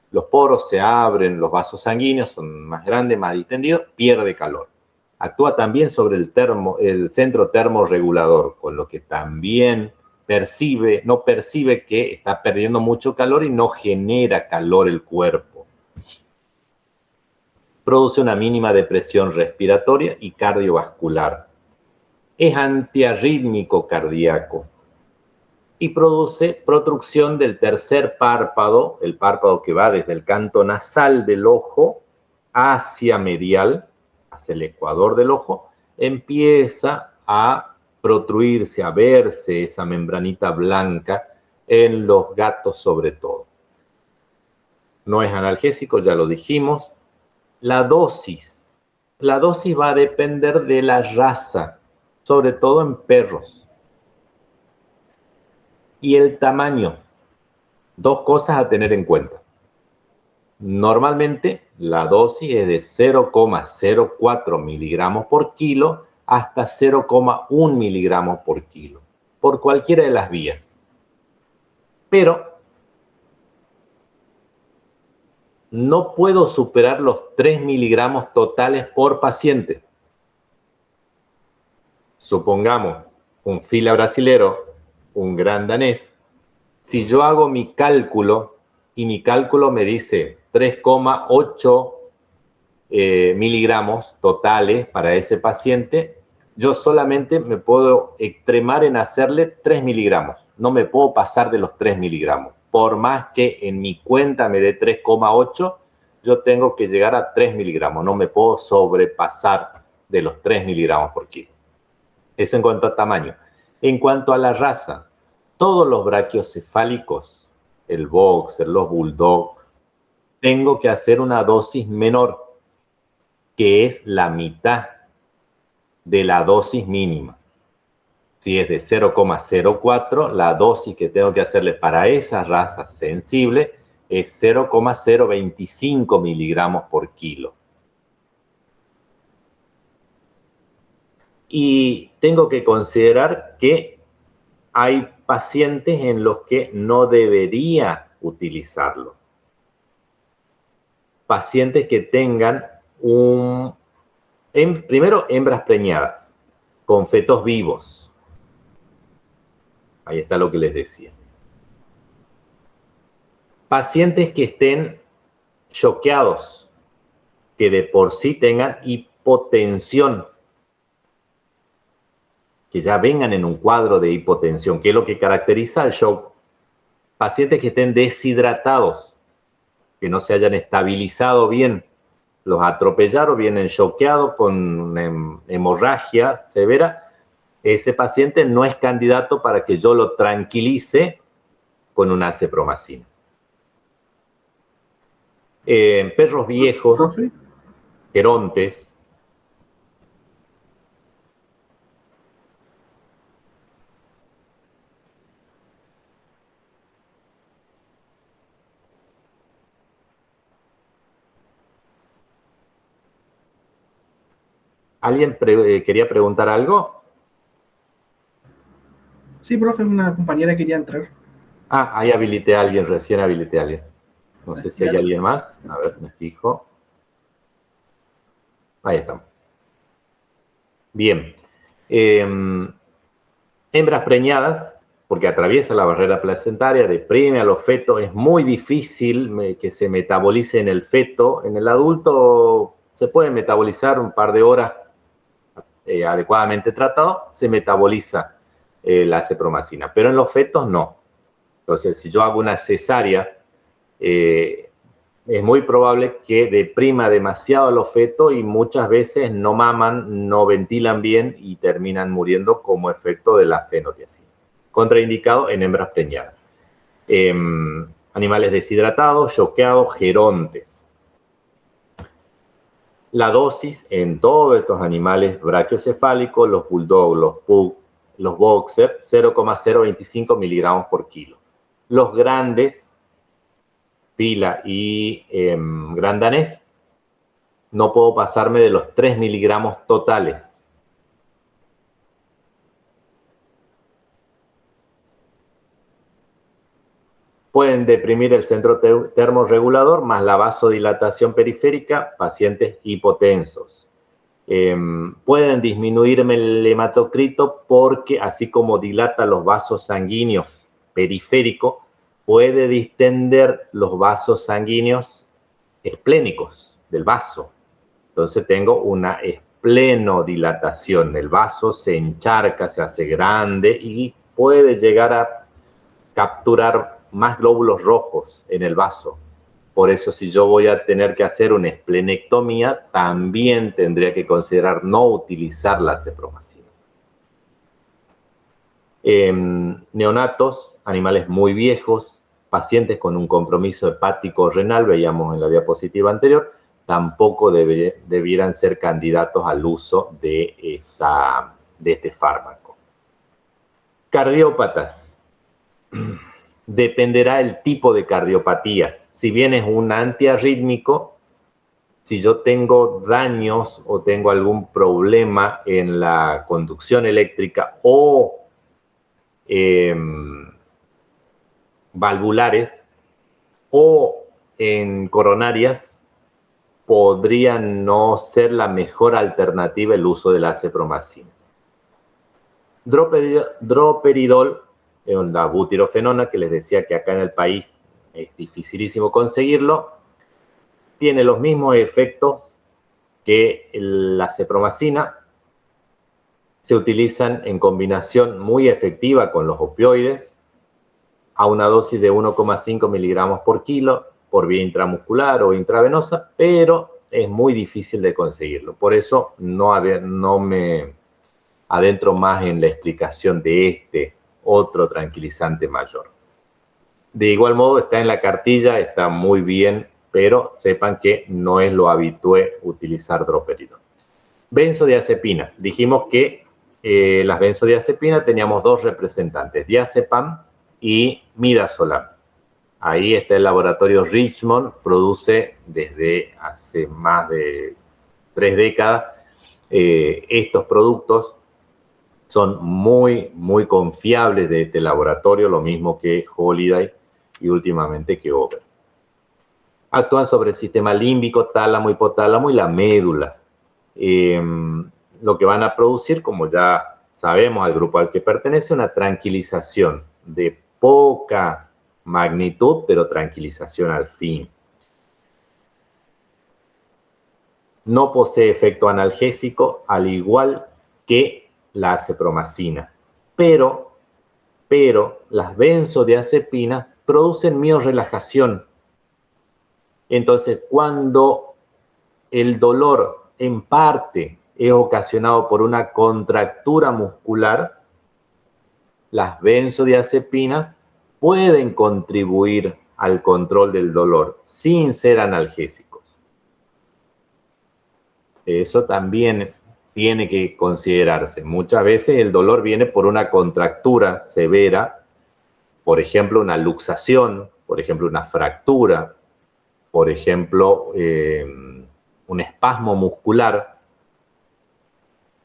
los poros se abren, los vasos sanguíneos son más grandes, más distendidos, pierde calor. Actúa también sobre el centro termorregulador, con lo que también no percibe que está perdiendo mucho calor y no genera calor el cuerpo. Produce una mínima depresión respiratoria y cardiovascular. Es antiarrítmico cardíaco y produce protrucción del tercer párpado, el párpado que va desde el canto nasal del ojo hacia medial, hacia el ecuador del ojo, empieza a protruirse, a verse esa membranita blanca en los gatos sobre todo. No es analgésico, ya lo dijimos. La dosis va a depender de la raza, sobre todo en perros. Y el tamaño, dos cosas a tener en cuenta. Normalmente la dosis es de 0,04 miligramos por kilo hasta 0,1 miligramos por kilo, por cualquiera de las vías. Pero no puedo superar los 3 miligramos totales por paciente. Supongamos un fila brasilero, un gran danés. Si yo hago mi cálculo y mi cálculo me dice 3,8 miligramos totales para ese paciente, yo solamente me puedo extremar en hacerle 3 miligramos. No me puedo pasar de los 3 miligramos. Por más que en mi cuenta me dé 3,8, yo tengo que llegar a 3 miligramos. No me puedo sobrepasar de los 3 miligramos por kilo. Eso en cuanto a tamaño. En cuanto a la raza, todos los brachiocefálicos, el boxer, los bulldog, tengo que hacer una dosis menor, que es la mitad de la dosis mínima. Si es de 0,04, la dosis que tengo que hacerle para esa raza sensible es 0,025 miligramos por kilo. Y tengo que considerar que hay pacientes en los que no debería utilizarlo. Pacientes que tengan primero hembras preñadas, con fetos vivos. Ahí está lo que les decía. Pacientes que estén choqueados, que de por sí tengan hipotensión, que ya vengan en un cuadro de hipotensión, que es lo que caracteriza al shock. Pacientes que estén deshidratados, que no se hayan estabilizado bien, los atropellaron, vienen choqueados con hemorragia severa, ese paciente no es candidato para que yo lo tranquilice con una acepromacina. Perros viejos, ¿Profe? gerontes. ¿Alguien quería preguntar algo? Sí, profe, una compañera quería entrar. Ah, ahí habilité a alguien, recién habilité a alguien. No sé si hay Gracias. alguien más. A ver, me fijo. Ahí estamos. Bien. Hembras preñadas, porque atraviesa la barrera placentaria, deprime a los fetos. Es muy difícil que se metabolice en el feto. En el adulto se puede metabolizar un par de horas adecuadamente tratado, se metaboliza la cepromacina, pero en los fetos no. Entonces, si yo hago una cesárea, es muy probable que deprima demasiado a los fetos y muchas veces no maman, no ventilan bien y terminan muriendo como efecto de la fenotiacina. Contraindicado en hembras preñadas. Animales deshidratados, choqueados, gerontes. La dosis en todos estos animales brachiocefálicos, los bulldog, los pug, los boxer, 0,025 miligramos por kilo. Los grandes, fila y gran danés, no puedo pasarme de los 3 miligramos totales. Pueden deprimir el centro termorregulador más la vasodilatación periférica, pacientes hipotensos. Pueden disminuirme el hematocrito porque así como dilata los vasos sanguíneos periféricos, puede distender los vasos sanguíneos esplénicos del vaso. Entonces tengo una esplenodilatación. El vaso se encharca, se hace grande y puede llegar a capturar más glóbulos rojos en el vaso. Por eso, si yo voy a tener que hacer una esplenectomía, también tendría que considerar no utilizar la cepromacina. Neonatos, animales muy viejos, pacientes con un compromiso hepático renal, veíamos en la diapositiva anterior, tampoco debieran ser candidatos al uso de este fármaco. Cardiópatas. Dependerá el tipo de cardiopatías. Si bien es un antiarrítmico, si yo tengo daños o tengo algún problema en la conducción eléctrica o valvulares o en coronarias, podría no ser la mejor alternativa el uso de la cepromacina. Droperidol, la butirofenona, que les decía que acá en el país es dificilísimo conseguirlo, tiene los mismos efectos que la cepromacina. Se utilizan en combinación muy efectiva con los opioides a una dosis de 1,5 miligramos por kilo por vía intramuscular o intravenosa, pero es muy difícil de conseguirlo. Por eso no me adentro más en la explicación de este otro tranquilizante mayor. De igual modo, está en la cartilla, está muy bien, pero sepan que no es lo habitual utilizar droperidol. Benzodiazepinas. Dijimos que las benzodiazepinas teníamos dos representantes, diazepam y midazolam. Ahí está el laboratorio Richmond, produce desde hace más de 3 décadas estos productos. Son muy, muy confiables de este laboratorio, lo mismo que Holiday y últimamente que Over. Actúan sobre el sistema límbico, tálamo, hipotálamo y la médula. Lo que van a producir, como ya sabemos al grupo al que pertenece, una tranquilización de poca magnitud, pero tranquilización al fin. No posee efecto analgésico, al igual que la cepromacina, pero las benzodiazepinas producen miorrelajación. Entonces, cuando el dolor en parte es ocasionado por una contractura muscular, las benzodiazepinas pueden contribuir al control del dolor sin ser analgésicos. Eso también tiene que considerarse. Muchas veces el dolor viene por una contractura severa, por ejemplo, una luxación, por ejemplo, una fractura, por ejemplo, un espasmo muscular,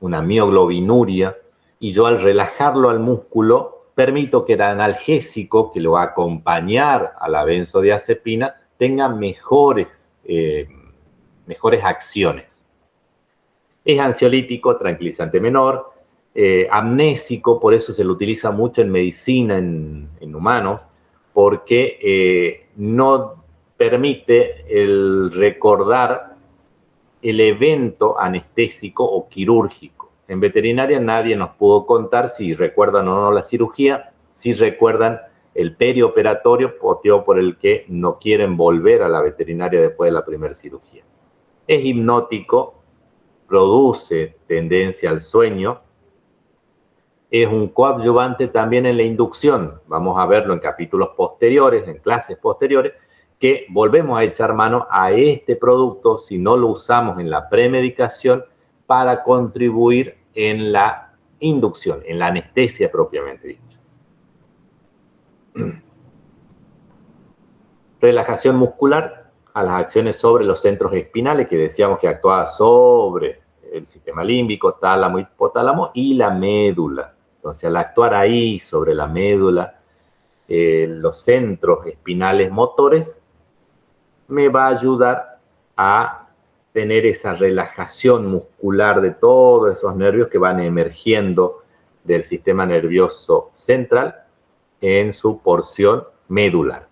una mioglobinuria, y yo al relajarlo al músculo permito que el analgésico que lo va a acompañar a la benzodiazepina tenga mejores acciones. Es ansiolítico, tranquilizante menor, amnésico, por eso se lo utiliza mucho en medicina en humanos, porque no permite el recordar el evento anestésico o quirúrgico. En veterinaria nadie nos pudo contar si recuerdan o no la cirugía, si recuerdan el perioperatorio, motivo por el que no quieren volver a la veterinaria después de la primera cirugía. Es hipnótico, produce tendencia al sueño, es un coadyuvante también en la inducción. Vamos a verlo en capítulos posteriores, en clases posteriores, que volvemos a echar mano a este producto si no lo usamos en la premedicación para contribuir en la inducción, en la anestesia propiamente dicho. Relajación muscular a las acciones sobre los centros espinales, que decíamos que actuaba sobre el sistema límbico, tálamo, hipotálamo y la médula. Entonces, al actuar ahí sobre la médula, los centros espinales motores, me va a ayudar a tener esa relajación muscular de todos esos nervios que van emergiendo del sistema nervioso central en su porción medular.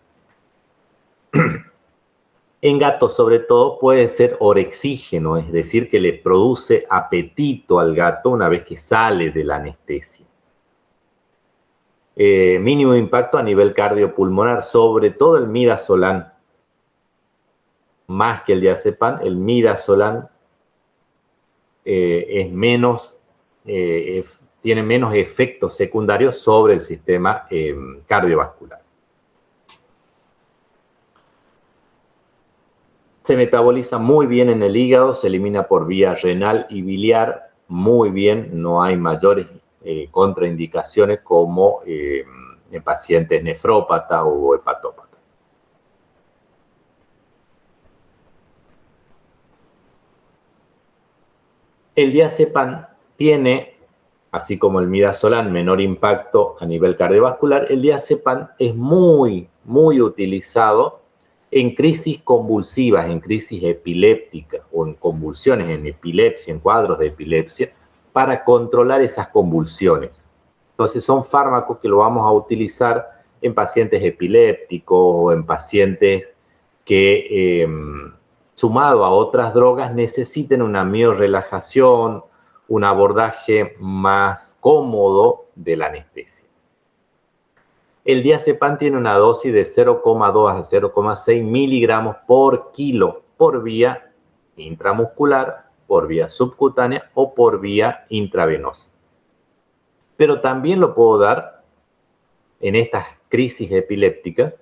En gatos, sobre todo, puede ser orexígeno, es decir, que le produce apetito al gato una vez que sale de la anestesia. Mínimo impacto a nivel cardiopulmonar, sobre todo el midazolam, más que el diazepam. El midazolam tiene menos efectos secundarios sobre el sistema cardiovascular. Se metaboliza muy bien en el hígado, se elimina por vía renal y biliar muy bien, no hay mayores contraindicaciones como en pacientes nefrópatas o hepatópatas. El diazepam tiene, así como el midazolam, menor impacto a nivel cardiovascular. El diazepam es muy utilizado en crisis convulsivas, en crisis epilépticas o en convulsiones, en epilepsia, en cuadros de epilepsia, para controlar esas convulsiones. Entonces son fármacos que lo vamos a utilizar en pacientes epilépticos o en pacientes que, sumado a otras drogas, necesiten una miorrelajación, un abordaje más cómodo de la anestesia. El diazepam tiene una dosis de 0,2 a 0,6 miligramos por kilo por vía intramuscular, por vía subcutánea o por vía intravenosa. Pero también lo puedo dar en estas crisis epilépticas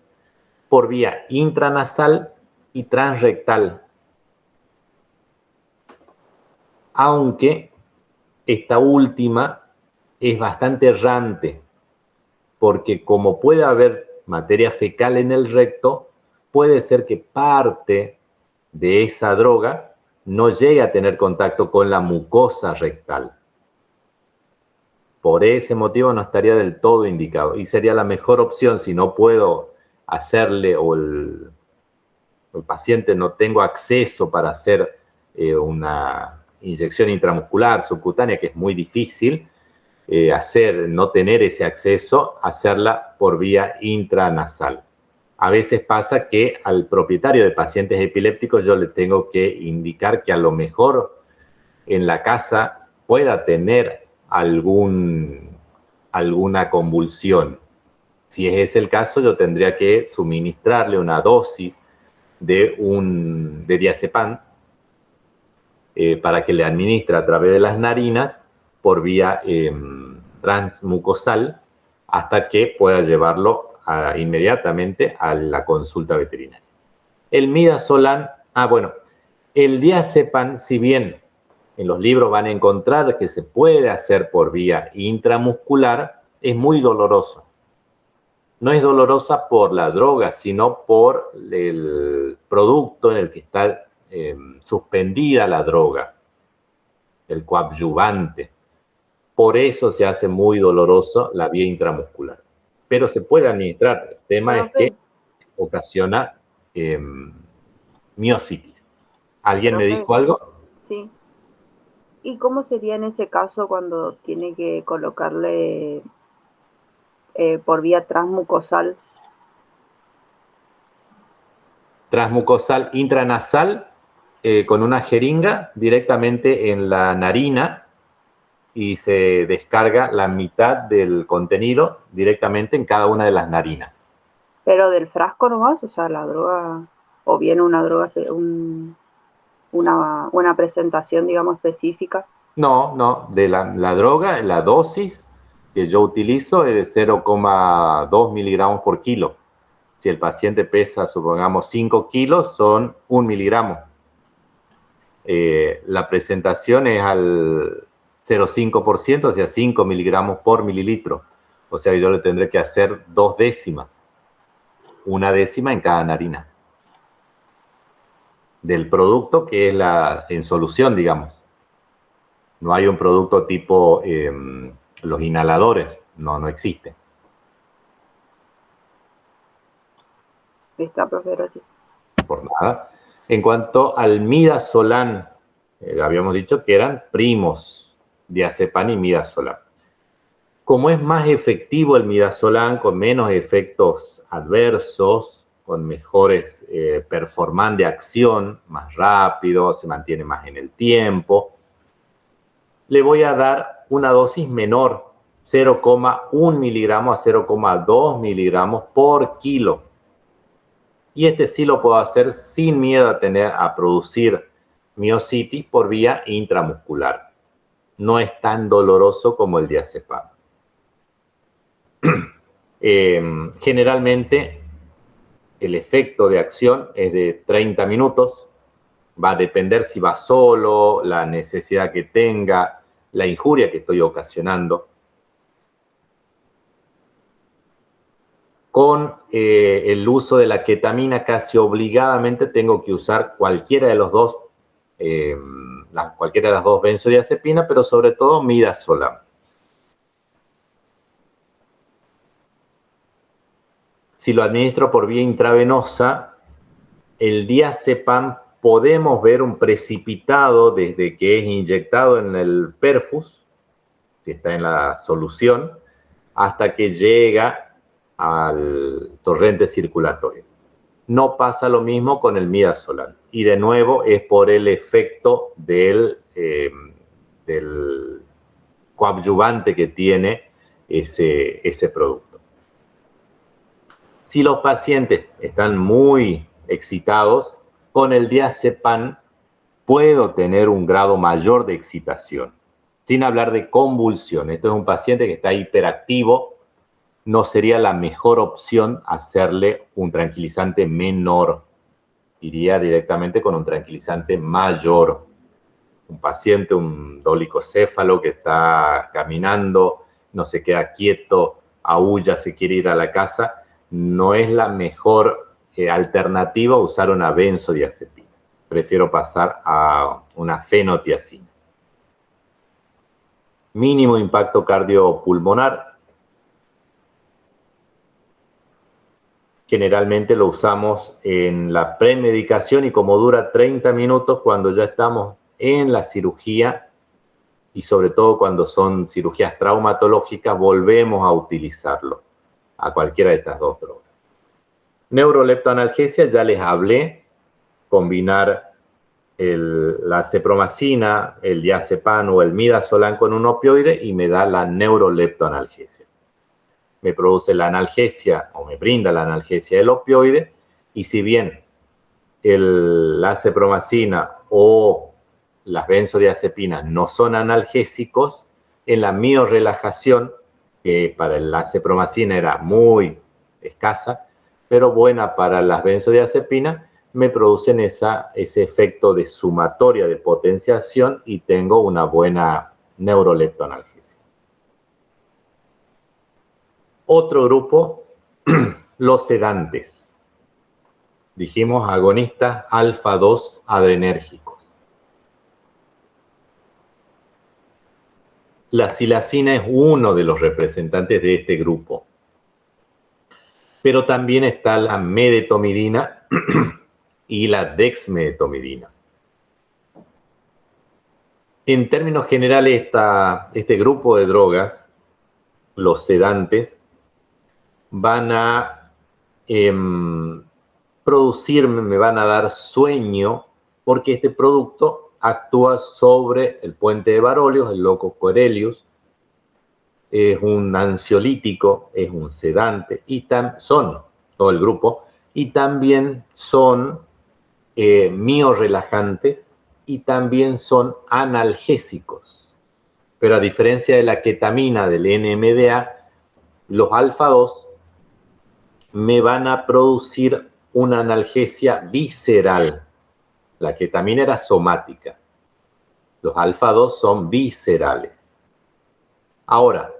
por vía intranasal y transrectal. Aunque esta última es bastante errante, porque como puede haber materia fecal en el recto, puede ser que parte de esa droga no llegue a tener contacto con la mucosa rectal. Por ese motivo no estaría del todo indicado y sería la mejor opción si no puedo hacerle o el paciente no tengo acceso para hacer una inyección intramuscular subcutánea, que es muy difícil, no tener ese acceso, hacerla por vía intranasal. A veces pasa que al propietario de pacientes epilépticos yo le tengo que indicar que a lo mejor en la casa pueda tener alguna convulsión. Si es ese el caso, yo tendría que suministrarle una dosis de diazepam para que le administre a través de las narinas por vía transmucosal hasta que pueda llevarlo inmediatamente a la consulta veterinaria. El midazolam, el diazepam, si bien en los libros van a encontrar que se puede hacer por vía intramuscular, es muy doloroso. No es dolorosa por la droga, sino por el producto en el que está suspendida la droga, el coadyuvante. Por eso se hace muy doloroso la vía intramuscular. Pero se puede administrar. El tema es que ocasiona miositis. ¿Alguien me dijo algo? Sí. ¿Y cómo sería en ese caso cuando tiene que colocarle por vía transmucosal? Transmucosal intranasal con una jeringa directamente en la narina y se descarga la mitad del contenido directamente en cada una de las narinas. Pero del frasco nomás, o sea, la droga, o bien una droga, una presentación, digamos, específica. No, de la droga, la dosis que yo utilizo es de 0,2 miligramos por kilo. Si el paciente pesa, supongamos, 5 kilos, son 1 miligramo. La presentación es al 0,5%, o sea, 5 miligramos por mililitro. O sea, yo le tendré que hacer 2 décimas. 1 décima en cada narina. Del producto que es en solución, digamos. No hay un producto tipo los inhaladores. No existe. Está, profe, gracias. Por nada. En cuanto al midazolam, habíamos dicho que eran primos, diazepam y midazolam. Como es más efectivo el midazolam, con menos efectos adversos, con mejores performance de acción, más rápido, se mantiene más en el tiempo, le voy a dar una dosis menor, 0,1 miligramo a 0,2 miligramos por kilo. Y este sí lo puedo hacer sin miedo a producir miositis por vía intramuscular. No es tan doloroso como el diazepam. Generalmente el efecto de acción es de 30 minutos. Va a depender si va solo, la necesidad que tenga, la injuria que estoy ocasionando. Con el uso de la ketamina casi obligadamente tengo que usar cualquiera de las dos benzodiazepinas, pero sobre todo midazolam. Si lo administro por vía intravenosa, el diazepam podemos ver un precipitado desde que es inyectado en el perfus, si está en la solución, hasta que llega al torrente circulatorio. No pasa lo mismo con el midazolam. Y de nuevo es por el efecto del coadyuvante que tiene ese producto. Si los pacientes están muy excitados, con el diazepam puedo tener un grado mayor de excitación, sin hablar de convulsión. Esto es un paciente que está hiperactivo, no sería la mejor opción hacerle un tranquilizante menor. Iría directamente con un tranquilizante mayor. Un paciente, un dolicocéfalo que está caminando, no se queda quieto, aúlla, se quiere ir a la casa, no es la mejor alternativa usar una benzodiazepina. Prefiero pasar a una fenotiazina. Mínimo impacto cardiopulmonar. Generalmente lo usamos en la premedicación y como dura 30 minutos cuando ya estamos en la cirugía y sobre todo cuando son cirugías traumatológicas, volvemos a utilizarlo a cualquiera de estas dos drogas. Neuroleptoanalgesia, ya les hablé, combinar la cepromacina, el diazepam o el midazolam con un opioide y me da la neuroleptoanalgesia. Me produce la analgesia o me brinda la analgesia del opioide y si bien la cepromacina o las benzodiazepinas no son analgésicos, en la miorelajación, que para la cepromacina era muy escasa, pero buena para las benzodiazepinas, me producen ese efecto de sumatoria de potenciación y tengo una buena neuroleptoanalgesia. Otro grupo, los sedantes. Dijimos agonistas alfa-2 adrenérgicos. La silacina es uno de los representantes de este grupo. Pero también está la medetomidina y la dexmedetomidina. En términos generales, este grupo de drogas, los sedantes, van a producirme, me van a dar sueño, porque este producto actúa sobre el puente de Barolius, el locus coeruleus, es un ansiolítico, es un sedante, y son todo el grupo, y también son miorrelajantes y también son analgésicos. Pero a diferencia de la ketamina del NMDA, los alfa-2 me van a producir una analgesia visceral. La ketamina era somática. Los alfa-2 son viscerales. Ahora,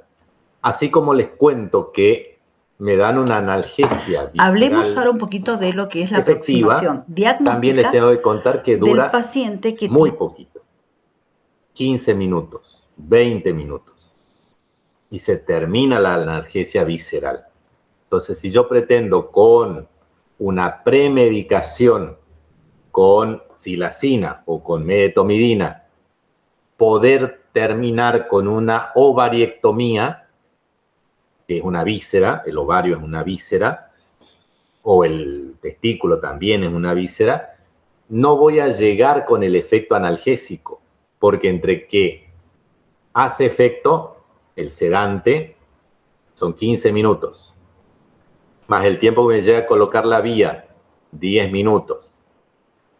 así como les cuento que me dan una analgesia visceral, hablemos ahora un poquito de lo que es la efectiva, aproximación diagnóstica también les tengo que contar que del dura paciente que muy poquito. 15 minutos, 20 minutos. Y se termina la analgesia visceral. Entonces, si yo pretendo con una premedicación con silacina o con medetomidina poder terminar con una ovariectomía, que es una víscera, el ovario es una víscera, o el testículo también es una víscera, no voy a llegar con el efecto analgésico, porque entre que hace efecto el sedante son 15 minutos, más el tiempo que me llega a colocar la vía, 10 minutos,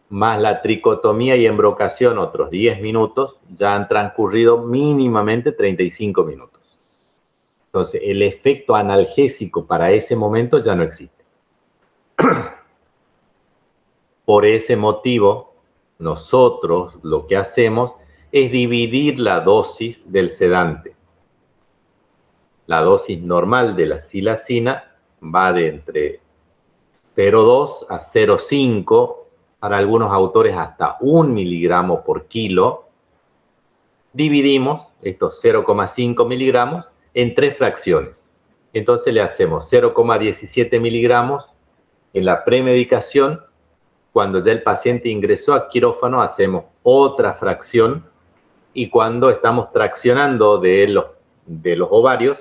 más la tricotomía y embrocación, otros 10 minutos, ya han transcurrido mínimamente 35 minutos. Entonces, el efecto analgésico para ese momento ya no existe. Por ese motivo, nosotros lo que hacemos es dividir la dosis del sedante. La dosis normal de la silacina va de entre 0,2 a 0,5, para algunos autores hasta 1 miligramo por kilo. Dividimos estos 0,5 miligramos en 3 fracciones. Entonces le hacemos 0,17 miligramos en la premedicación. Cuando ya el paciente ingresó a quirófano, hacemos otra fracción. Y cuando estamos traccionando de los ovarios,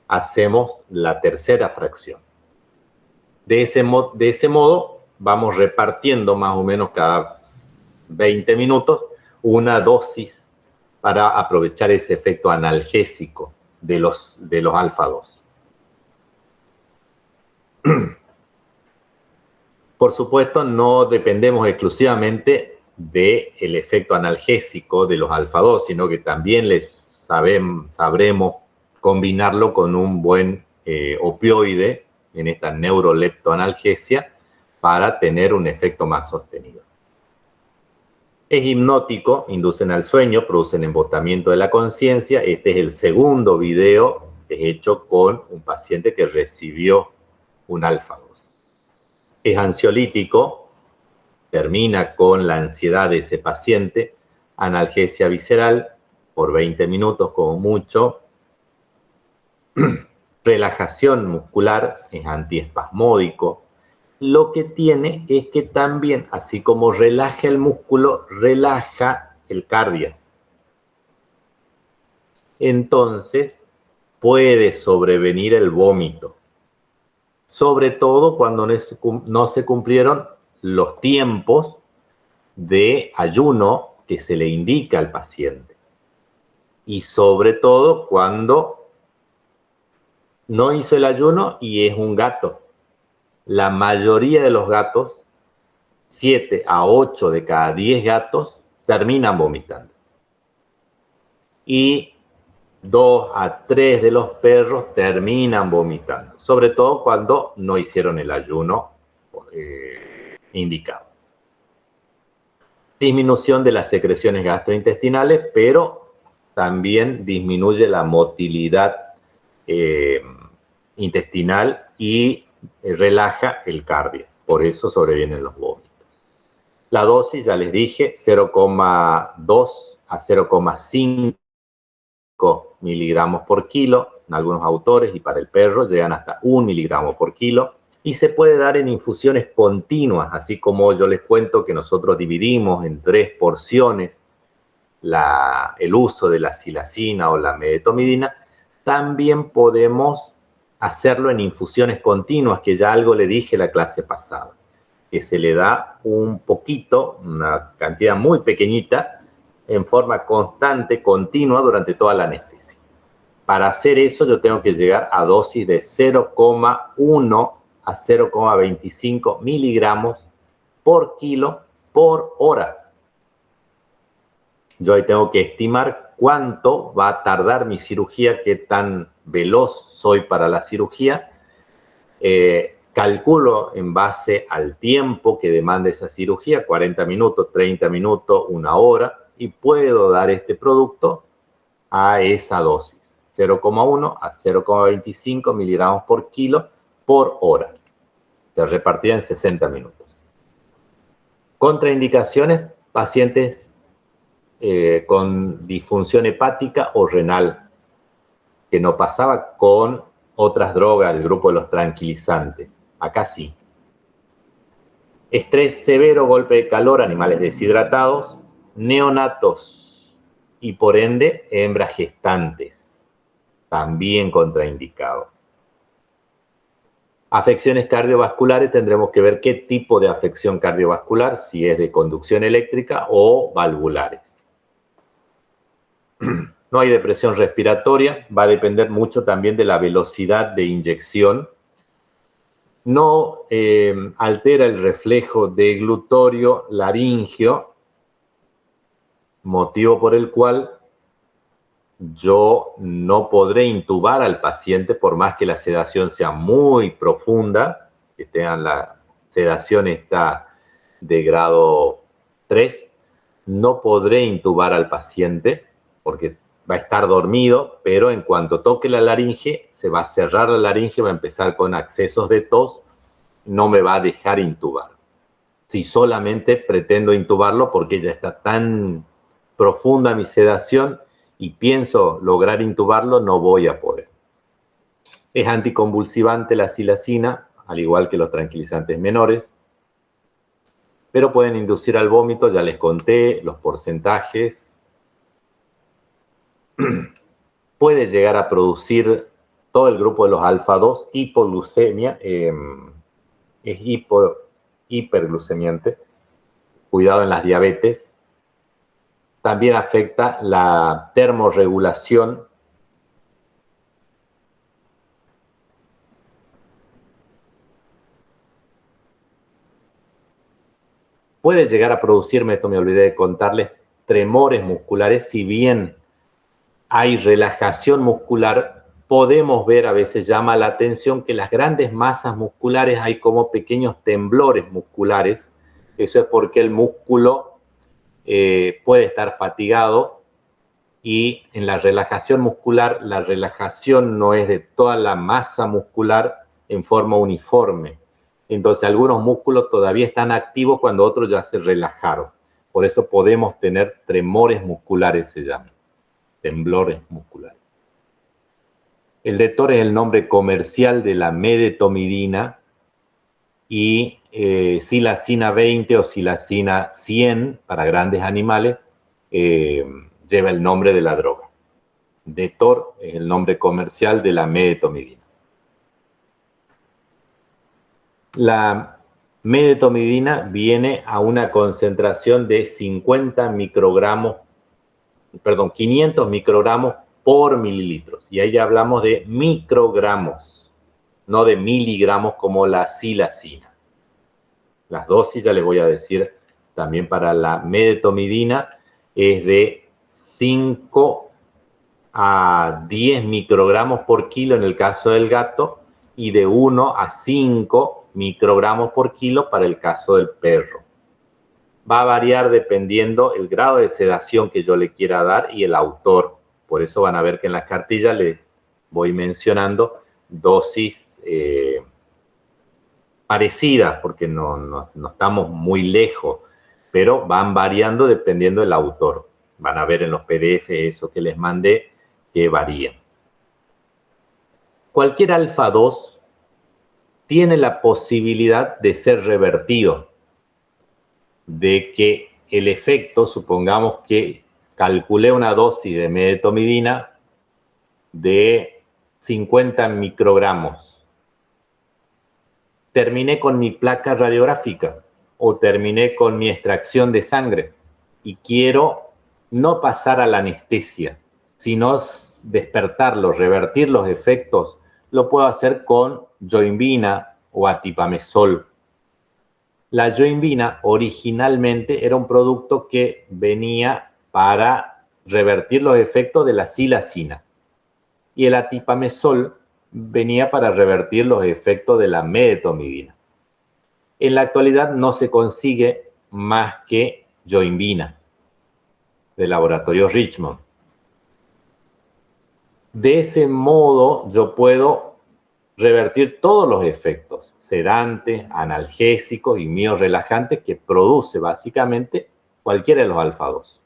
hacemos la tercera fracción. De ese modo, vamos repartiendo más o menos cada 20 minutos una dosis para aprovechar ese efecto analgésico de los alfa-2. Por supuesto, no dependemos exclusivamente del efecto analgésico de los alfa-2, sino que también sabremos combinarlo con un buen opioide en esta neuroleptoanalgesia para tener un efecto más sostenido. Es hipnótico, inducen al sueño, producen embotamiento de la conciencia. Este es el segundo video hecho con un paciente que recibió un alfa-2. Es ansiolítico, termina con la ansiedad de ese paciente, analgesia visceral por 20 minutos como mucho, relajación muscular, es antiespasmódico. Lo que tiene es que también, así como relaja el músculo, relaja el cardias. Entonces, puede sobrevenir el vómito, sobre todo cuando no se cumplieron los tiempos de ayuno que se le indica al paciente. Y sobre todo cuando no hizo el ayuno y es un gato. La mayoría de los gatos, 7 a 8 de cada 10 gatos, terminan vomitando. Y 2 a 3 de los perros terminan vomitando, sobre todo cuando no hicieron el ayuno indicado. Disminución de las secreciones gastrointestinales, pero también disminuye la motilidad intestinal y relaja el cardio. Por eso sobrevienen los vómitos. La dosis, ya les dije, 0,2 a 0,5 miligramos por kilo, en algunos autores, y para el perro llegan hasta 1 miligramo por kilo, y se puede dar en infusiones continuas, así como yo les cuento que nosotros dividimos en 3 porciones el uso de la silacina o la medetomidina. También podemos hacerlo en infusiones continuas, que ya algo le dije la clase pasada, que se le da un poquito, una cantidad muy pequeñita, en forma constante, continua, durante toda la anestesia. Para hacer eso yo tengo que llegar a dosis de 0,1 a 0,25 miligramos por kilo por hora. Yo ahí tengo que estimar cuánto va a tardar mi cirugía, qué tan veloz soy para la cirugía. Calculo en base al tiempo que demanda esa cirugía, 40 minutos, 30 minutos, 1 hora, y puedo dar este producto a esa dosis, 0,1 a 0,25 miligramos por kilo por hora, repartida en 60 minutos. Contraindicaciones: pacientes con disfunción hepática o renal, que no pasaba con otras drogas, el grupo de los tranquilizantes. Acá sí. Estrés severo, golpe de calor, animales deshidratados, neonatos y por ende hembras gestantes, también contraindicado. Afecciones cardiovasculares, tendremos que ver qué tipo de afección cardiovascular, si es de conducción eléctrica o valvulares. No hay depresión respiratoria, va a depender mucho también de la velocidad de inyección. No altera el reflejo de glutorio laringio, motivo por el cual yo no podré intubar al paciente por más que la sedación sea muy profunda, que tengan la sedación está de grado 3, no podré intubar al paciente porque va a estar dormido, pero en cuanto toque la laringe, se va a cerrar la laringe, va a empezar con accesos de tos, no me va a dejar intubar. Si solamente pretendo intubarlo porque ya está tan profunda mi sedación y pienso lograr intubarlo, no voy a poder. Es anticonvulsivante la silacina, al igual que los tranquilizantes menores, pero pueden inducir al vómito, ya les conté los porcentajes. Puede llegar a producir todo el grupo de los alfa-2, hipoglucemia, es hiperglucemiante, cuidado en las diabetes. También afecta la termorregulación. Puede llegar a producirme, esto me olvidé de contarles, tremores musculares. Si bien hay relajación muscular, podemos ver, a veces llama la atención que las grandes masas musculares hay como pequeños temblores musculares. Eso es porque el músculo puede estar fatigado y en la relajación muscular, la relajación no es de toda la masa muscular en forma uniforme. Entonces algunos músculos todavía están activos cuando otros ya se relajaron. Por eso podemos tener tremores musculares, se llaman, temblores musculares. El Detor es el nombre comercial de la medetomidina y silacina 20 o silacina 100 para grandes animales lleva el nombre de la droga. Detor es el nombre comercial de la medetomidina. La medetomidina viene a una concentración de 500 microgramos por mililitros. Y ahí ya hablamos de microgramos, no de miligramos como la silacina. Las dosis, ya les voy a decir, también para la medetomidina es de 5 a 10 microgramos por kilo en el caso del gato y de 1 a 5 microgramos por kilo para el caso del perro. Va a variar dependiendo el grado de sedación que yo le quiera dar y el autor. Por eso van a ver que en las cartillas les voy mencionando dosis parecidas, porque no estamos muy lejos, pero van variando dependiendo del autor. Van a ver en los PDF eso que les mandé, que varían. Cualquier alfa 2 tiene la posibilidad de ser revertido, de que el efecto, supongamos que calculé una dosis de medetomidina de 50 microgramos. Terminé con mi placa radiográfica o terminé con mi extracción de sangre y quiero no pasar a la anestesia, sino despertarlo, revertir los efectos, lo puedo hacer con yoimbina o atipamezol. La yoimbina originalmente era un producto que venía para revertir los efectos de la silacina y el atipamezol venía para revertir los efectos de la medetomidina. En la actualidad no se consigue más que yoimbina del laboratorio Richmond. De ese modo yo puedo revertir todos los efectos sedantes, analgésicos y miorelajantes que produce básicamente cualquiera de los alfa 2.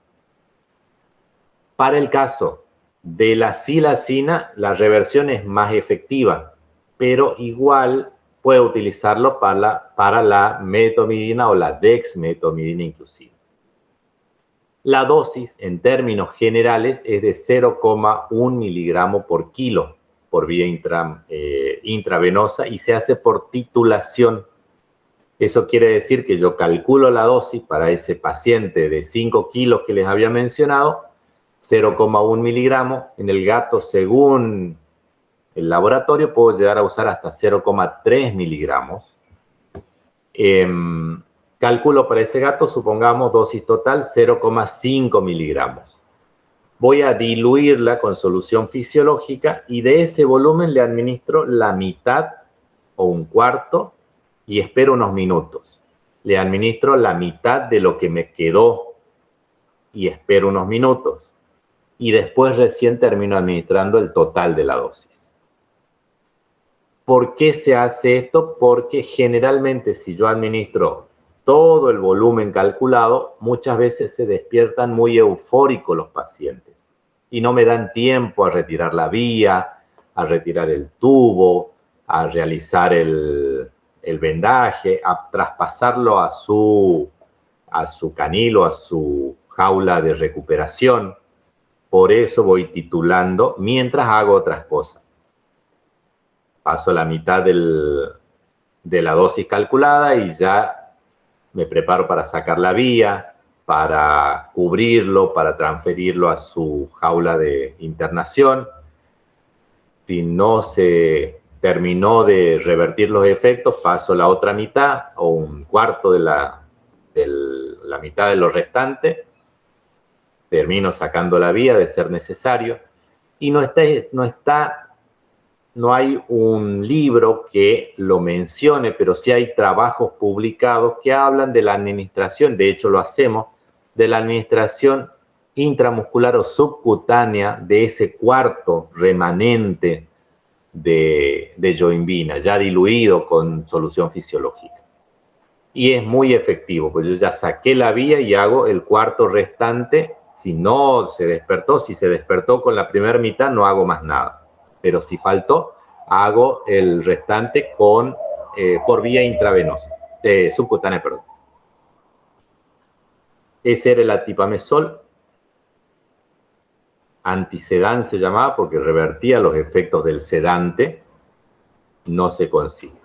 Para el caso de la silacina, la reversión es más efectiva, pero igual puede utilizarlo para la medetomidina o la dexmedetomidina inclusive. La dosis, en términos generales, es de 0,1 miligramo por kilo por vía intravenosa y se hace por titulación. Eso quiere decir que yo calculo la dosis para ese paciente de 5 kilos que les había mencionado, 0,1 miligramos. En el gato, según el laboratorio, puedo llegar a usar hasta 0,3 miligramos. Calculo para ese gato, supongamos dosis total 0,5 miligramos. Voy a diluirla con solución fisiológica y de ese volumen le administro la mitad o un cuarto y espero unos minutos. Le administro la mitad de lo que me quedó y espero unos minutos. Y después recién termino administrando el total de la dosis. ¿Por qué se hace esto? Porque generalmente si yo administro todo el volumen calculado, muchas veces se despiertan muy eufóricos los pacientes y no me dan tiempo a retirar la vía, a retirar el tubo, a realizar el vendaje, a traspasarlo a su canilo, a su jaula de recuperación. Por eso voy titulando mientras hago otras cosas. Paso la mitad de la dosis calculada y ya me preparo para sacar la vía, para cubrirlo, para transferirlo a su jaula de internación. Si no se terminó de revertir los efectos, paso la otra mitad o un cuarto de la mitad de lo restante. Termino sacando la vía de ser necesario. Y no hay un libro que lo mencione, pero sí hay trabajos publicados que hablan de la administración, de hecho lo hacemos, de la administración intramuscular o subcutánea de ese cuarto remanente de yoimbina, ya diluido con solución fisiológica. Y es muy efectivo, pues yo ya saqué la vía y hago el cuarto restante. Si no se despertó, si se despertó con la primera mitad, no hago más nada. Pero si faltó, hago el restante por vía intravenosa, subcutánea, perdón. Ese era el atipamezol. Antisedán se llamaba porque revertía los efectos del sedante. No se consigue.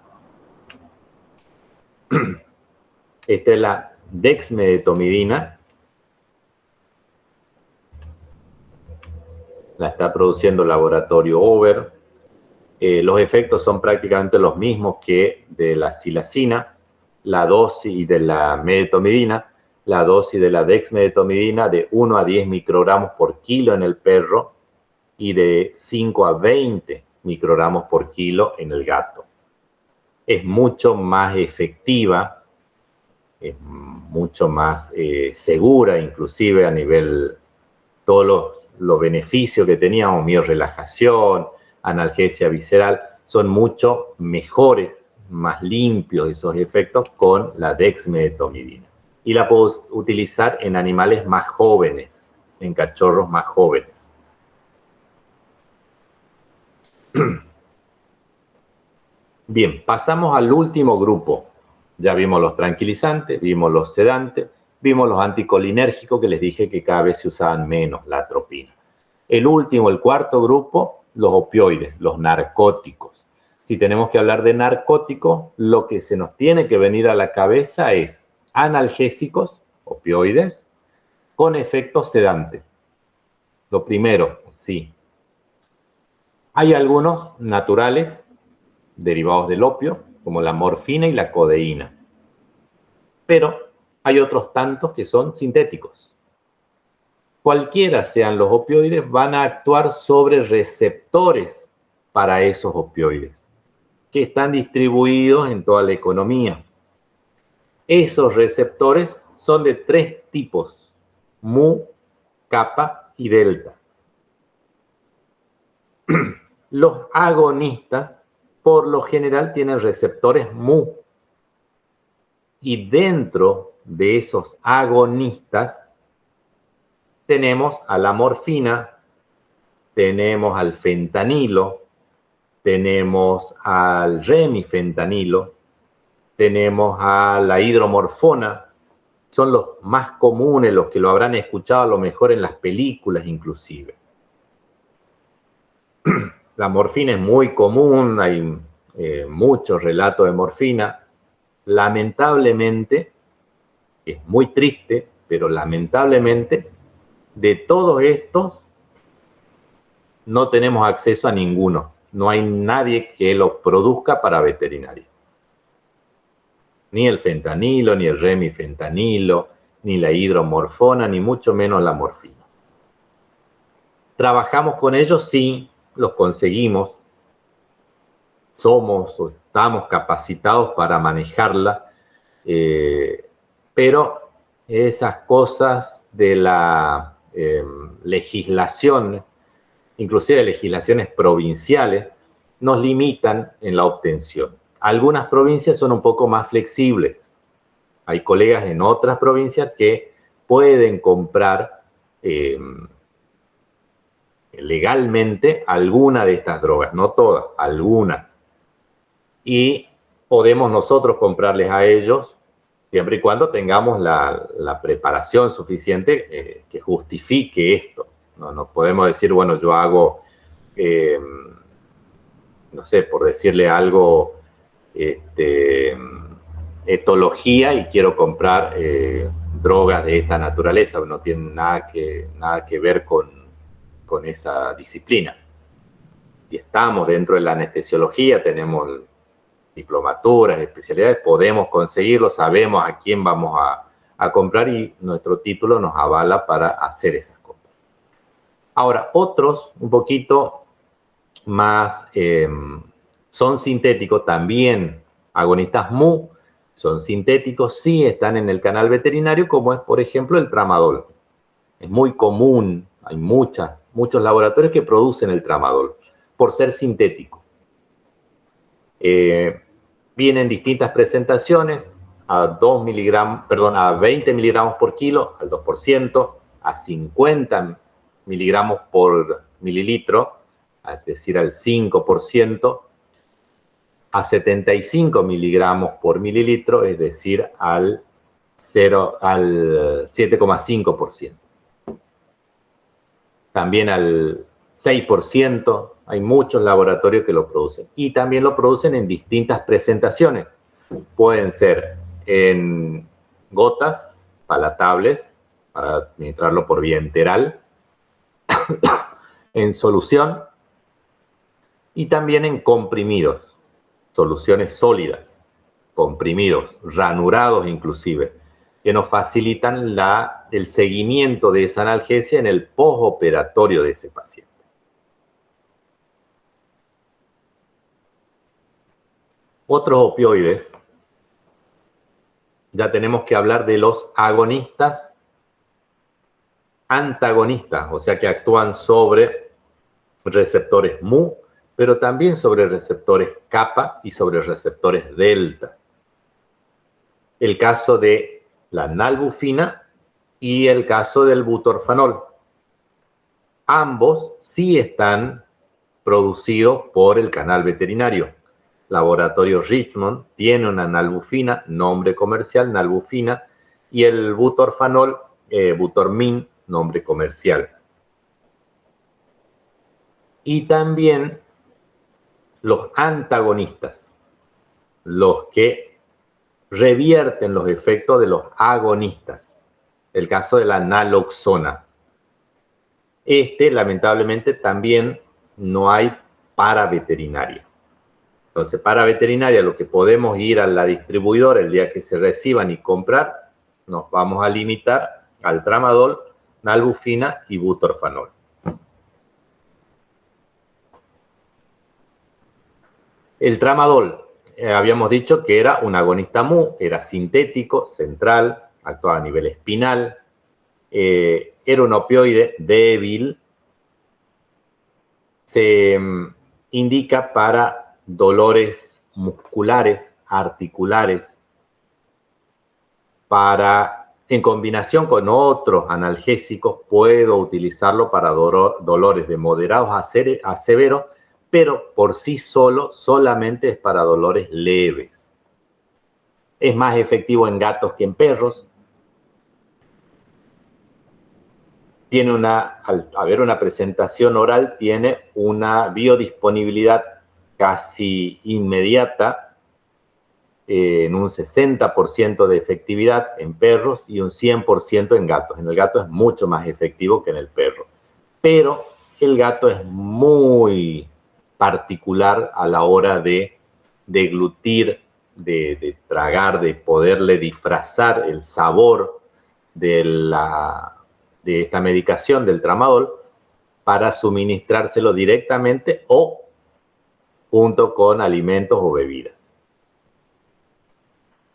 Esta es la dexmedetomidina. La está produciendo el laboratorio Over. Los efectos son prácticamente los mismos que de la silacina, la dosis de la medetomidina, la dosis de la dexmedetomidina de 1 a 10 microgramos por kilo en el perro y de 5 a 20 microgramos por kilo en el gato. Es mucho más efectiva, es mucho más segura, inclusive a nivel todos los beneficios que teníamos, miorelajación, analgesia visceral, son mucho mejores, más limpios esos efectos con la dexmedetomidina. Y la puedo utilizar en animales más jóvenes, en cachorros más jóvenes. Bien, pasamos al último grupo. Ya vimos los tranquilizantes, vimos los sedantes, vimos los anticolinérgicos que les dije que cada vez se usaban menos, la atropina. El último, el cuarto grupo, los opioides, los narcóticos. Si tenemos que hablar de narcóticos, lo que se nos tiene que venir a la cabeza es analgésicos, opioides, con efectos sedantes. Lo primero, sí. Hay algunos naturales derivados del opio, como la morfina y la codeína. Pero hay otros tantos que son sintéticos. Cualquiera sean los opioides, van a actuar sobre receptores para esos opioides, que están distribuidos en toda la economía. Esos receptores son de 3 tipos: mu, kappa y delta. Los agonistas, por lo general, tienen receptores mu. Y dentro de esos agonistas tenemos a la morfina, tenemos al fentanilo, tenemos al remifentanilo, tenemos a la hidromorfona. Son los más comunes, los que lo habrán escuchado a lo mejor en las películas inclusive. La morfina es muy común, hay muchos relatos de morfina. Lamentablemente, es muy triste, pero lamentablemente, de todos estos, no tenemos acceso a ninguno. No hay nadie que lo produzca para veterinaria. Ni el fentanilo, ni el remifentanilo, ni la hidromorfona, ni mucho menos la morfina. ¿Trabajamos con ellos? Sí, los conseguimos. Somos o estamos capacitados para manejarla, pero esas cosas de la legislación, inclusive legislaciones provinciales, nos limitan en la obtención. Algunas provincias son un poco más flexibles. Hay colegas en otras provincias que pueden comprar legalmente alguna de estas drogas, no todas, algunas. Y podemos nosotros comprarles a ellos siempre y cuando tengamos la preparación suficiente que justifique esto. No podemos decir, bueno, yo hago, no sé, por decirle algo, etología y quiero comprar drogas de esta naturaleza. No tiene nada que ver con esa disciplina. Si estamos dentro de la anestesiología, tenemos diplomaturas, especialidades, podemos conseguirlo, sabemos a quién vamos a comprar y nuestro título nos avala para hacer esas compras. Ahora, otros un poquito más son sintéticos, también agonistas mu, son sintéticos, sí están en el canal veterinario, como es, por ejemplo, el tramadol. Es muy común, hay muchos laboratorios que producen el tramadol, por ser sintético. Vienen en distintas presentaciones, a 20 miligramos por kilo, al 2%, a 50 miligramos por mililitro, es decir, al 5%, a 75 miligramos por mililitro, es decir, al 7,5%. También al 6%, hay muchos laboratorios que lo producen. Y también lo producen en distintas presentaciones. Pueden ser en gotas palatables, para administrarlo por vía enteral, en solución, y también en comprimidos, soluciones sólidas, comprimidos, ranurados inclusive, que nos facilitan el seguimiento de esa analgesia en el postoperatorio de ese paciente. Otros opioides, ya tenemos que hablar de los agonistas antagonistas, o sea que actúan sobre receptores mu, pero también sobre receptores kappa y sobre receptores delta. El caso de la nalbufina y el caso del butorfanol. Ambos sí están producidos por el canal veterinario. Laboratorio Richmond tiene una nalbufina, nombre comercial, nalbufina, y el butorfanol, butormin, nombre comercial. Y también los antagonistas, los que revierten los efectos de los agonistas. El caso de la naloxona. Lamentablemente, también no hay para veterinaria. Entonces, para veterinaria, lo que podemos ir a la distribuidora el día que se reciban y comprar, nos vamos a limitar al tramadol, nalbufina y butorfanol. El tramadol, habíamos dicho que era un agonista mu, era sintético, central, actuaba a nivel espinal, era un opioide débil, se indica para dolores musculares, articulares, en combinación con otros analgésicos, puedo utilizarlo para dolores de moderados a severos, pero por sí solo solamente es para dolores leves. Es más efectivo en gatos que en perros. Tiene al haber una presentación oral, tiene una biodisponibilidad casi inmediata, en un 60% de efectividad en perros y un 100% en gatos. En el gato es mucho más efectivo que en el perro. Pero el gato es muy particular a la hora de deglutir, de tragar, de poderle disfrazar el sabor de esta medicación, del tramadol, para suministrárselo directamente o junto con alimentos o bebidas.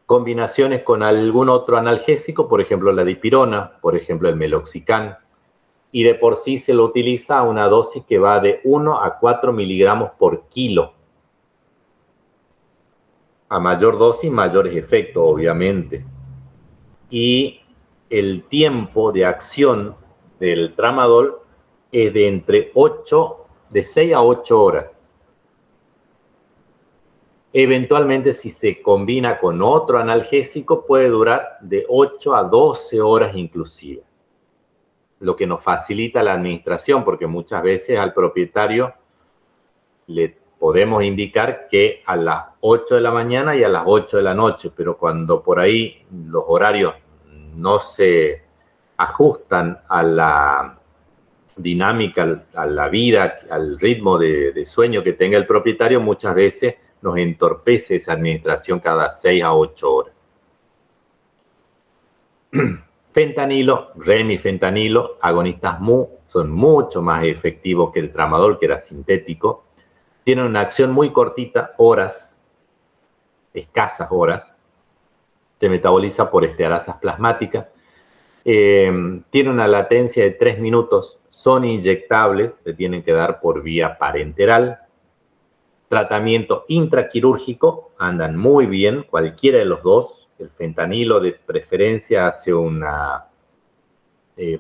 Combinaciones con algún otro analgésico, por ejemplo la dipirona, por ejemplo el meloxicam, y de por sí se lo utiliza a una dosis que va de 1 a 4 miligramos por kilo. A mayor dosis, mayores efectos, obviamente. Y el tiempo de acción del tramadol es de 6 a 8 horas. Eventualmente, si se combina con otro analgésico, puede durar de 8 a 12 horas inclusive. Lo que nos facilita la administración, porque muchas veces al propietario le podemos indicar que a las 8 de la mañana y a las 8 de la noche, pero cuando por ahí los horarios no se ajustan a la dinámica, a la vida, al ritmo de sueño que tenga el propietario, muchas veces nos entorpece esa administración cada 6 a 8 horas. Fentanilo, remifentanilo, agonistas mu, son mucho más efectivos que el tramadol, que era sintético. Tienen una acción muy cortita, horas, escasas horas. Se metaboliza por estearasas plasmáticas. Tiene una latencia de 3 minutos. Son inyectables, se tienen que dar por vía parenteral. Tratamiento intraquirúrgico, andan muy bien, cualquiera de los dos. El fentanilo de preferencia hace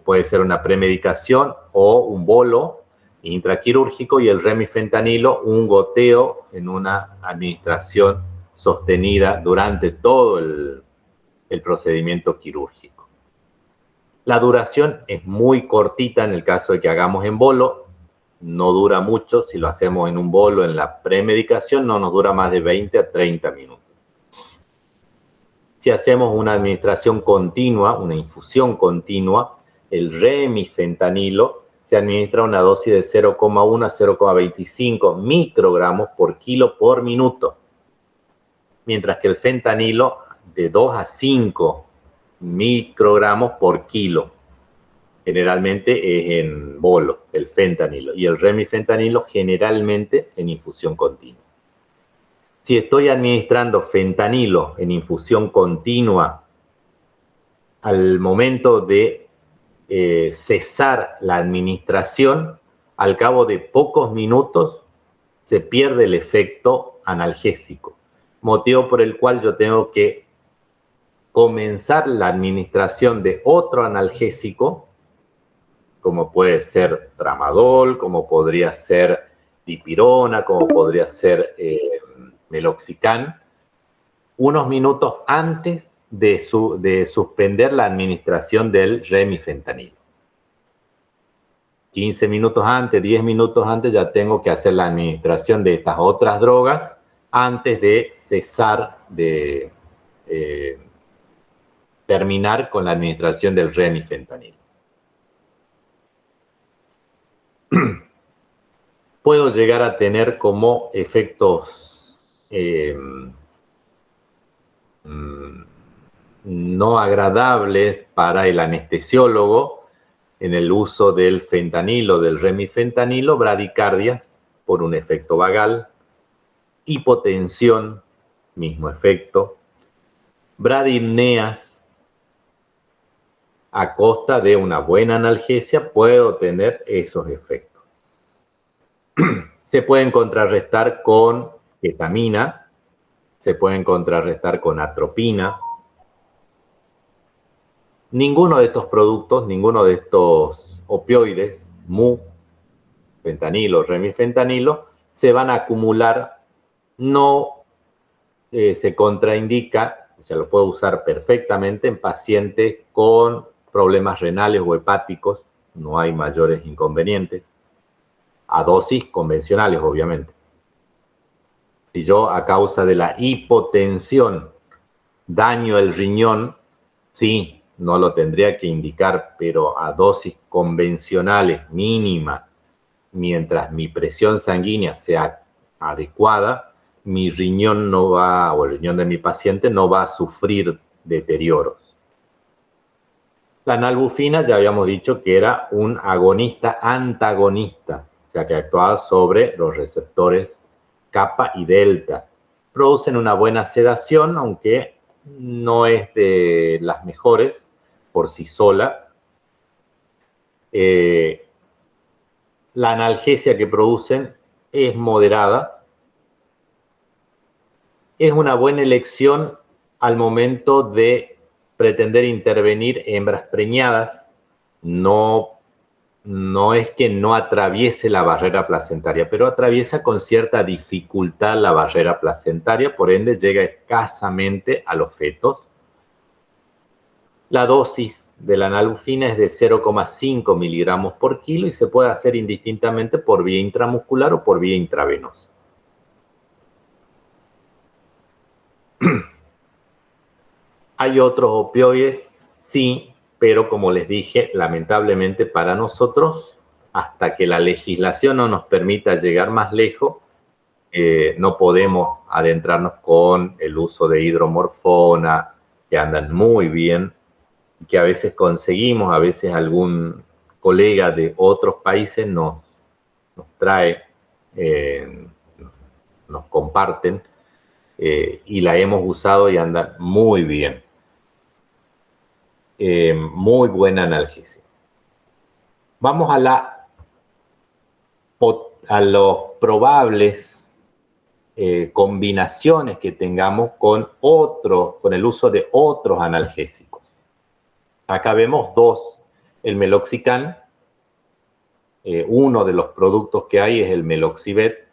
puede ser una premedicación o un bolo intraquirúrgico, y el remifentanilo un goteo en una administración sostenida durante todo el procedimiento quirúrgico. La duración es muy cortita en el caso de que hagamos en bolo, no dura mucho. Si lo hacemos en un bolo en la premedicación, no nos dura más de 20 a 30 minutos. Si hacemos una administración continua, una infusión continua, el remifentanilo se administra una dosis de 0,1 a 0,25 microgramos por kilo por minuto, mientras que el fentanilo de 2 a 5 microgramos por kilo. Generalmente es en bolo el fentanilo, y el remifentanilo generalmente en infusión continua. Si estoy administrando fentanilo en infusión continua, al momento de cesar la administración, al cabo de pocos minutos se pierde el efecto analgésico, motivo por el cual yo tengo que comenzar la administración de otro analgésico, como puede ser tramadol, como podría ser dipirona, como podría ser meloxicam, unos minutos antes de suspender la administración del remifentanilo. 15 minutos antes, 10 minutos antes, ya tengo que hacer la administración de estas otras drogas antes de cesar de terminar con la administración del remifentanilo. Puedo llegar a tener como efectos no agradables para el anestesiólogo en el uso del fentanilo, del remifentanilo, bradicardias por un efecto vagal, hipotensión, mismo efecto, bradipneas. A costa de una buena analgesia puedo tener esos efectos. Se pueden contrarrestar con ketamina, se pueden contrarrestar con atropina. Ninguno de estos productos, ninguno de estos opioides, mu, fentanilo, remifentanilo, se van a acumular, no se contraindica, o sea, lo puedo usar perfectamente en pacientes con problemas renales o hepáticos, no hay mayores inconvenientes, a dosis convencionales, obviamente. Si yo, a causa de la hipotensión, daño el riñón, sí, no lo tendría que indicar, pero a dosis convencionales mínima, mientras mi presión sanguínea sea adecuada, mi riñón no va, o el riñón de mi paciente no va a sufrir deterioros. La nalbufina ya habíamos dicho que era un agonista antagonista, o sea que actuaba sobre los receptores kappa y delta. Producen una buena sedación, aunque no es de las mejores por sí sola. La analgesia que producen es moderada. Es una buena elección al momento de pretender intervenir hembras preñadas. No es que no atraviese la barrera placentaria, pero atraviesa con cierta dificultad la barrera placentaria, por ende llega escasamente a los fetos. La dosis de la nalbufina es de 0,5 miligramos por kilo y se puede hacer indistintamente por vía intramuscular o por vía intravenosa. Hay otros opioides, sí, pero como les dije, lamentablemente para nosotros, hasta que la legislación no nos permita llegar más lejos, no podemos adentrarnos con el uso de hidromorfona, que andan muy bien, que a veces conseguimos, a veces algún colega de otros países nos trae, nos comparten, y la hemos usado y andan muy bien. Muy buena analgesia. Vamos a los probables combinaciones que tengamos con el uso de otros analgésicos. Acá vemos dos, el meloxicam, uno de los productos que hay es el meloxibet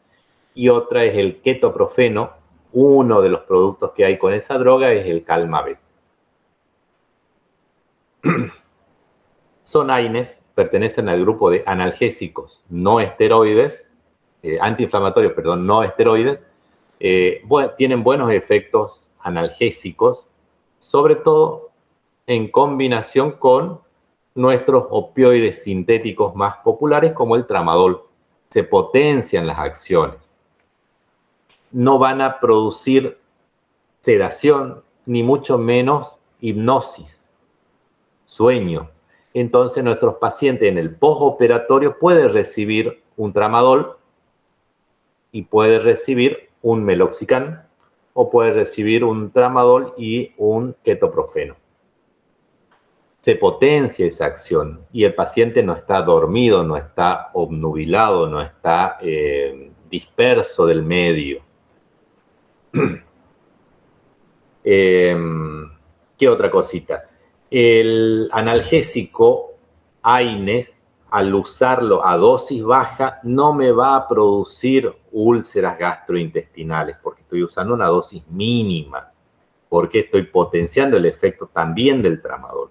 y otra es el ketoprofeno, uno de los productos que hay con esa droga es el calmabet. Son AINES, pertenecen al grupo de analgésicos no esteroides, antiinflamatorios, perdón, no esteroides, tienen buenos efectos analgésicos, sobre todo en combinación con nuestros opioides sintéticos más populares como el tramadol. Se potencian las acciones. No van a producir sedación, ni mucho menos hipnosis, sueño. Entonces nuestros pacientes en el postoperatorio pueden recibir un tramadol y puede recibir un meloxicam o puede recibir un tramadol y un ketoprofeno. Se potencia esa acción y el paciente no está dormido, no está obnubilado, no está disperso del medio. ¿Qué otra cosita? El analgésico AINES, al usarlo a dosis baja, no me va a producir úlceras gastrointestinales, porque estoy usando una dosis mínima, porque estoy potenciando el efecto también del tramadol.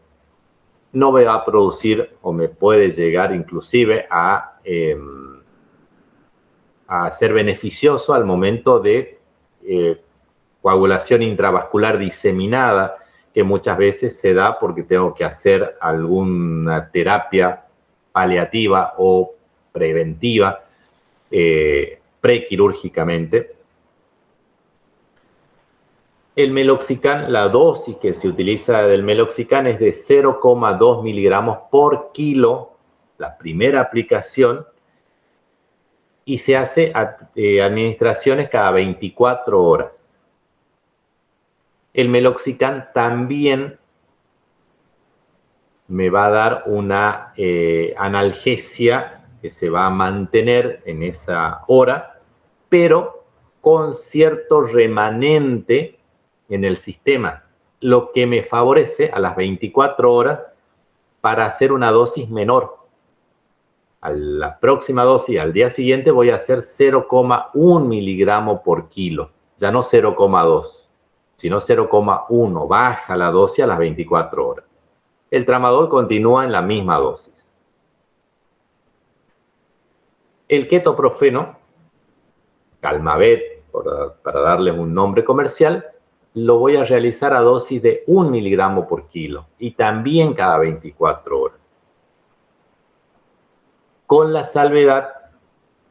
No me va a producir, o me puede llegar inclusive a ser beneficioso al momento de coagulación intravascular diseminada, que muchas veces se da porque tengo que hacer alguna terapia paliativa o preventiva, prequirúrgicamente. El meloxicam, la dosis que se utiliza del meloxicam es de 0,2 miligramos por kilo, la primera aplicación, y se hace administraciones cada 24 horas. El meloxicam también me va a dar una analgesia que se va a mantener en esa hora, pero con cierto remanente en el sistema, lo que me favorece a las 24 horas para hacer una dosis menor. A la próxima dosis, al día siguiente, voy a hacer 0,1 miligramo por kilo, ya no 0,2, sino 0,1, baja la dosis a las 24 horas. El tramadol continúa en la misma dosis. El ketoprofeno, Calmavet, para darles un nombre comercial, lo voy a realizar a dosis de 1 miligramo por kilo y también cada 24 horas. Con la salvedad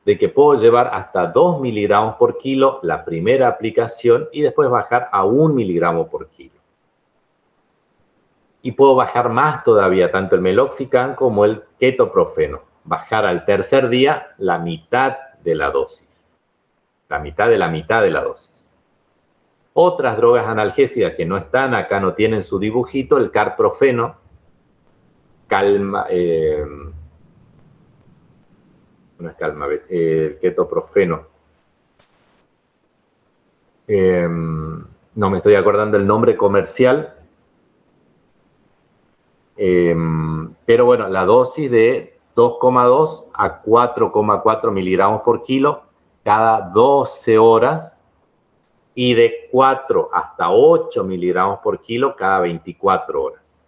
de que puedo llevar hasta 2 miligramos por kilo la primera aplicación y después bajar a 1 miligramo por kilo. Y puedo bajar más todavía, tanto el meloxicam como el ketoprofeno. Bajar al tercer día la mitad de la dosis. La mitad de la dosis. Otras drogas analgésicas que no están acá, no tienen su dibujito, el carprofeno, no es Calmavet, el ketoprofeno. No me estoy acordando el nombre comercial. Pero bueno, la dosis de 2,2 a 4,4 miligramos por kilo cada 12 horas y de 4 hasta 8 miligramos por kilo cada 24 horas.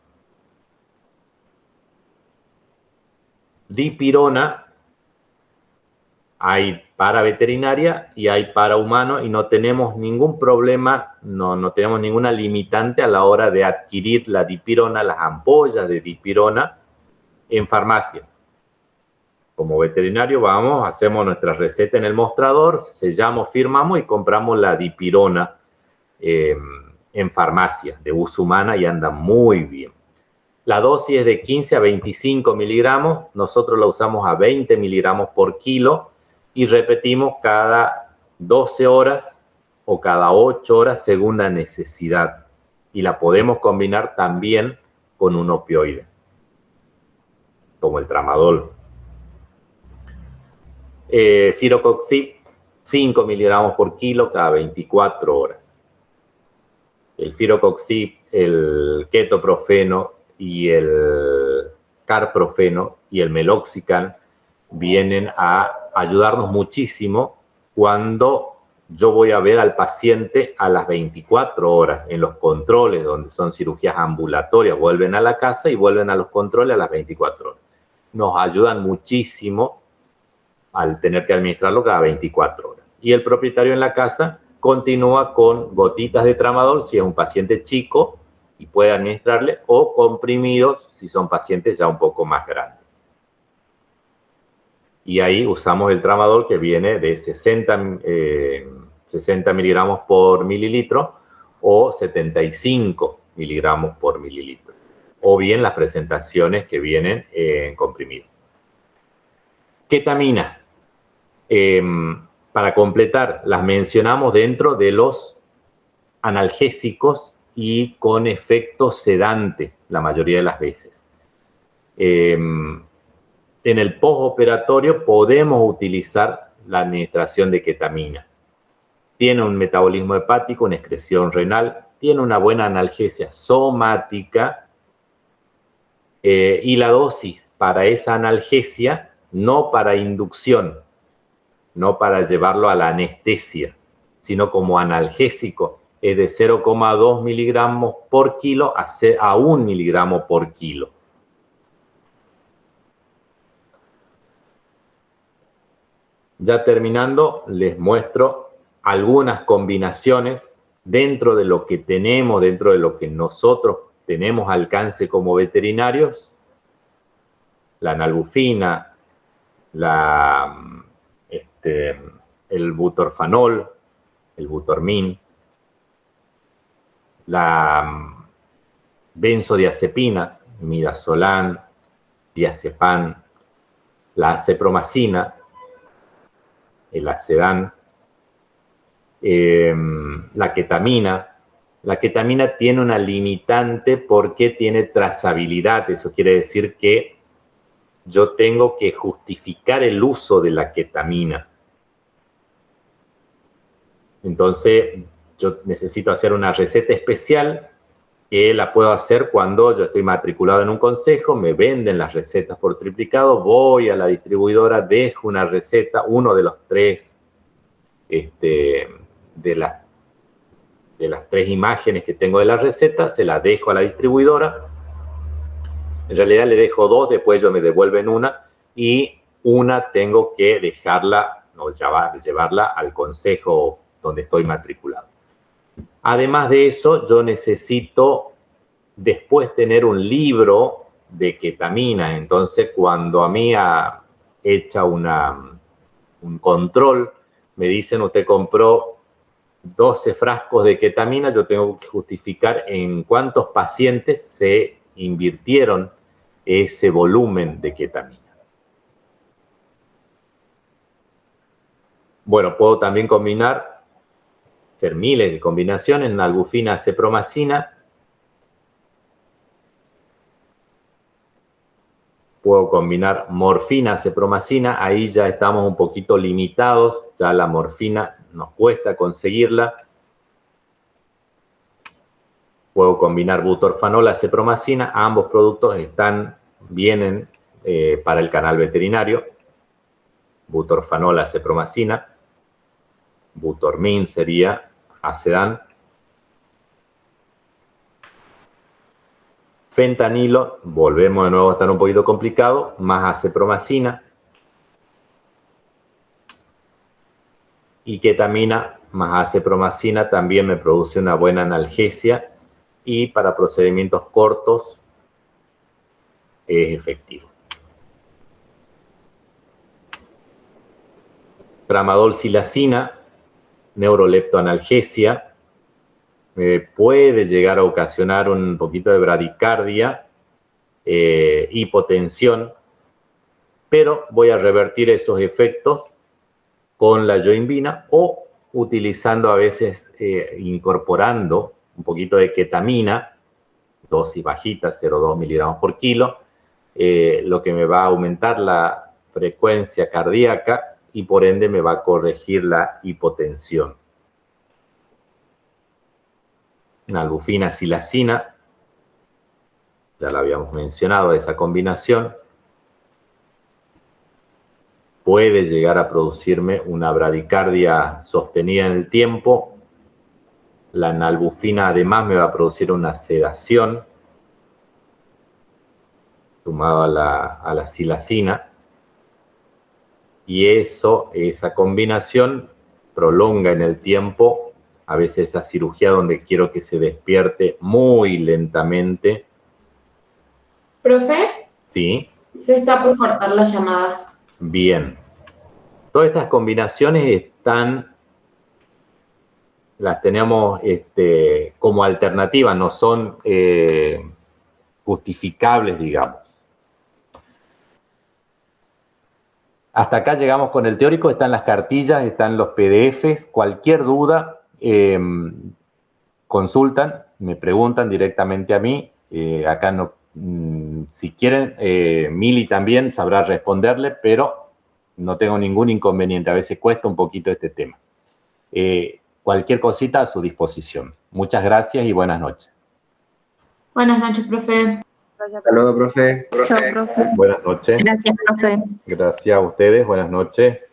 Dipirona hay para veterinaria y hay para humano y no tenemos ningún problema, no tenemos ninguna limitante a la hora de adquirir la dipirona, las ampollas de dipirona en farmacias. Como veterinario vamos, hacemos nuestra receta en el mostrador, sellamos, firmamos y compramos la dipirona en farmacias de uso humana y anda muy bien. La dosis es de 15 a 25 miligramos, nosotros la usamos a 20 miligramos por kilo y repetimos cada 12 horas o cada 8 horas según la necesidad. Y la podemos combinar también con un opioide, como el tramadol. Firocoxib, 5 miligramos por kilo cada 24 horas. El firocoxib, el ketoprofeno y el carprofeno y el meloxicam vienen a ayudarnos muchísimo cuando yo voy a ver al paciente a las 24 horas en los controles, donde son cirugías ambulatorias, vuelven a la casa y vuelven a los controles a las 24 horas. Nos ayudan muchísimo al tener que administrarlo cada 24 horas. Y el propietario en la casa continúa con gotitas de tramadol si es un paciente chico y puede administrarle, o comprimidos si son pacientes ya un poco más grandes. Y ahí usamos el tramadol que viene de 60 miligramos por mililitro o 75 miligramos por mililitro. O bien las presentaciones que vienen en comprimido. Ketamina. Para completar, las mencionamos dentro de los analgésicos y con efecto sedante la mayoría de las veces. En el postoperatorio podemos utilizar la administración de ketamina. Tiene un metabolismo hepático, una excreción renal, tiene una buena analgesia somática y la dosis para esa analgesia, no para inducción, no para llevarlo a la anestesia, sino como analgésico, es de 0,2 miligramos por kilo a 1 miligramo por kilo. Ya terminando, les muestro algunas combinaciones dentro de lo que tenemos, dentro de lo que nosotros tenemos alcance como veterinarios. La nalbufina, el butorfanol, el butormin, la benzodiazepina, midazolam, diazepam, la acepromacina, el acedán, la ketamina. La ketamina tiene una limitante porque tiene trazabilidad. Eso quiere decir que yo tengo que justificar el uso de la ketamina. Entonces, yo necesito hacer una receta especial que la puedo hacer cuando yo estoy matriculado en un consejo, me venden las recetas por triplicado, voy a la distribuidora, dejo una receta, uno de los tres, de las 3 imágenes que tengo de la receta, se la dejo a la distribuidora. En realidad le dejo 2, después ellos me devuelven una, y una tengo que dejarla, o llevarla al consejo donde estoy matriculado. Además de eso, yo necesito después tener un libro de ketamina. Entonces, cuando a mí hecha un control, me dicen, usted compró 12 frascos de ketamina, yo tengo que justificar en cuántos pacientes se invirtieron ese volumen de ketamina. Bueno, puedo también combinar, hacer miles de combinaciones, nalbufina, acepromacina. Puedo combinar morfina, acepromacina, ahí ya estamos un poquito limitados, ya la morfina nos cuesta conseguirla. Puedo combinar butorfanol, acepromacina, ambos productos vienen para el canal veterinario. Butorfanol, acepromacina, butormin sería acedán. Fentanilo, volvemos de nuevo a estar un poquito complicado, más acepromacina. Y ketamina más acepromacina también me produce una buena analgesia y para procedimientos cortos es efectivo. Tramadol silacina, neuroleptoanalgesia, puede llegar a ocasionar un poquito de bradicardia, hipotensión, pero voy a revertir esos efectos con la yoimbina o utilizando a veces, incorporando un poquito de ketamina, dosis bajita, 0,2 miligramos por kilo, lo que me va a aumentar la frecuencia cardíaca y por ende me va a corregir la hipotensión. Nalbufina, silacina, ya la habíamos mencionado, esa combinación puede llegar a producirme una bradicardia sostenida en el tiempo. La nalbufina además me va a producir una sedación sumado a la silacina, y esa combinación prolonga en el tiempo a veces esa cirugía donde quiero que se despierte muy lentamente. ¿Profe? Sí. Se está por cortar la llamada. Bien. Todas estas combinaciones las tenemos como alternativa, no son justificables, digamos. Hasta acá llegamos con el teórico, están las cartillas, están los PDFs. Cualquier duda, consultan, me preguntan directamente a mí. Acá no, si quieren, Mili también sabrá responderle, pero no tengo ningún inconveniente. A veces cuesta un poquito este tema. Cualquier cosita a su disposición. Muchas gracias y buenas noches. Buenas noches, profe. Gracias, Hasta luego, profe. Chao, profe. Buenas noches. Gracias, profe. Gracias a ustedes. Buenas noches.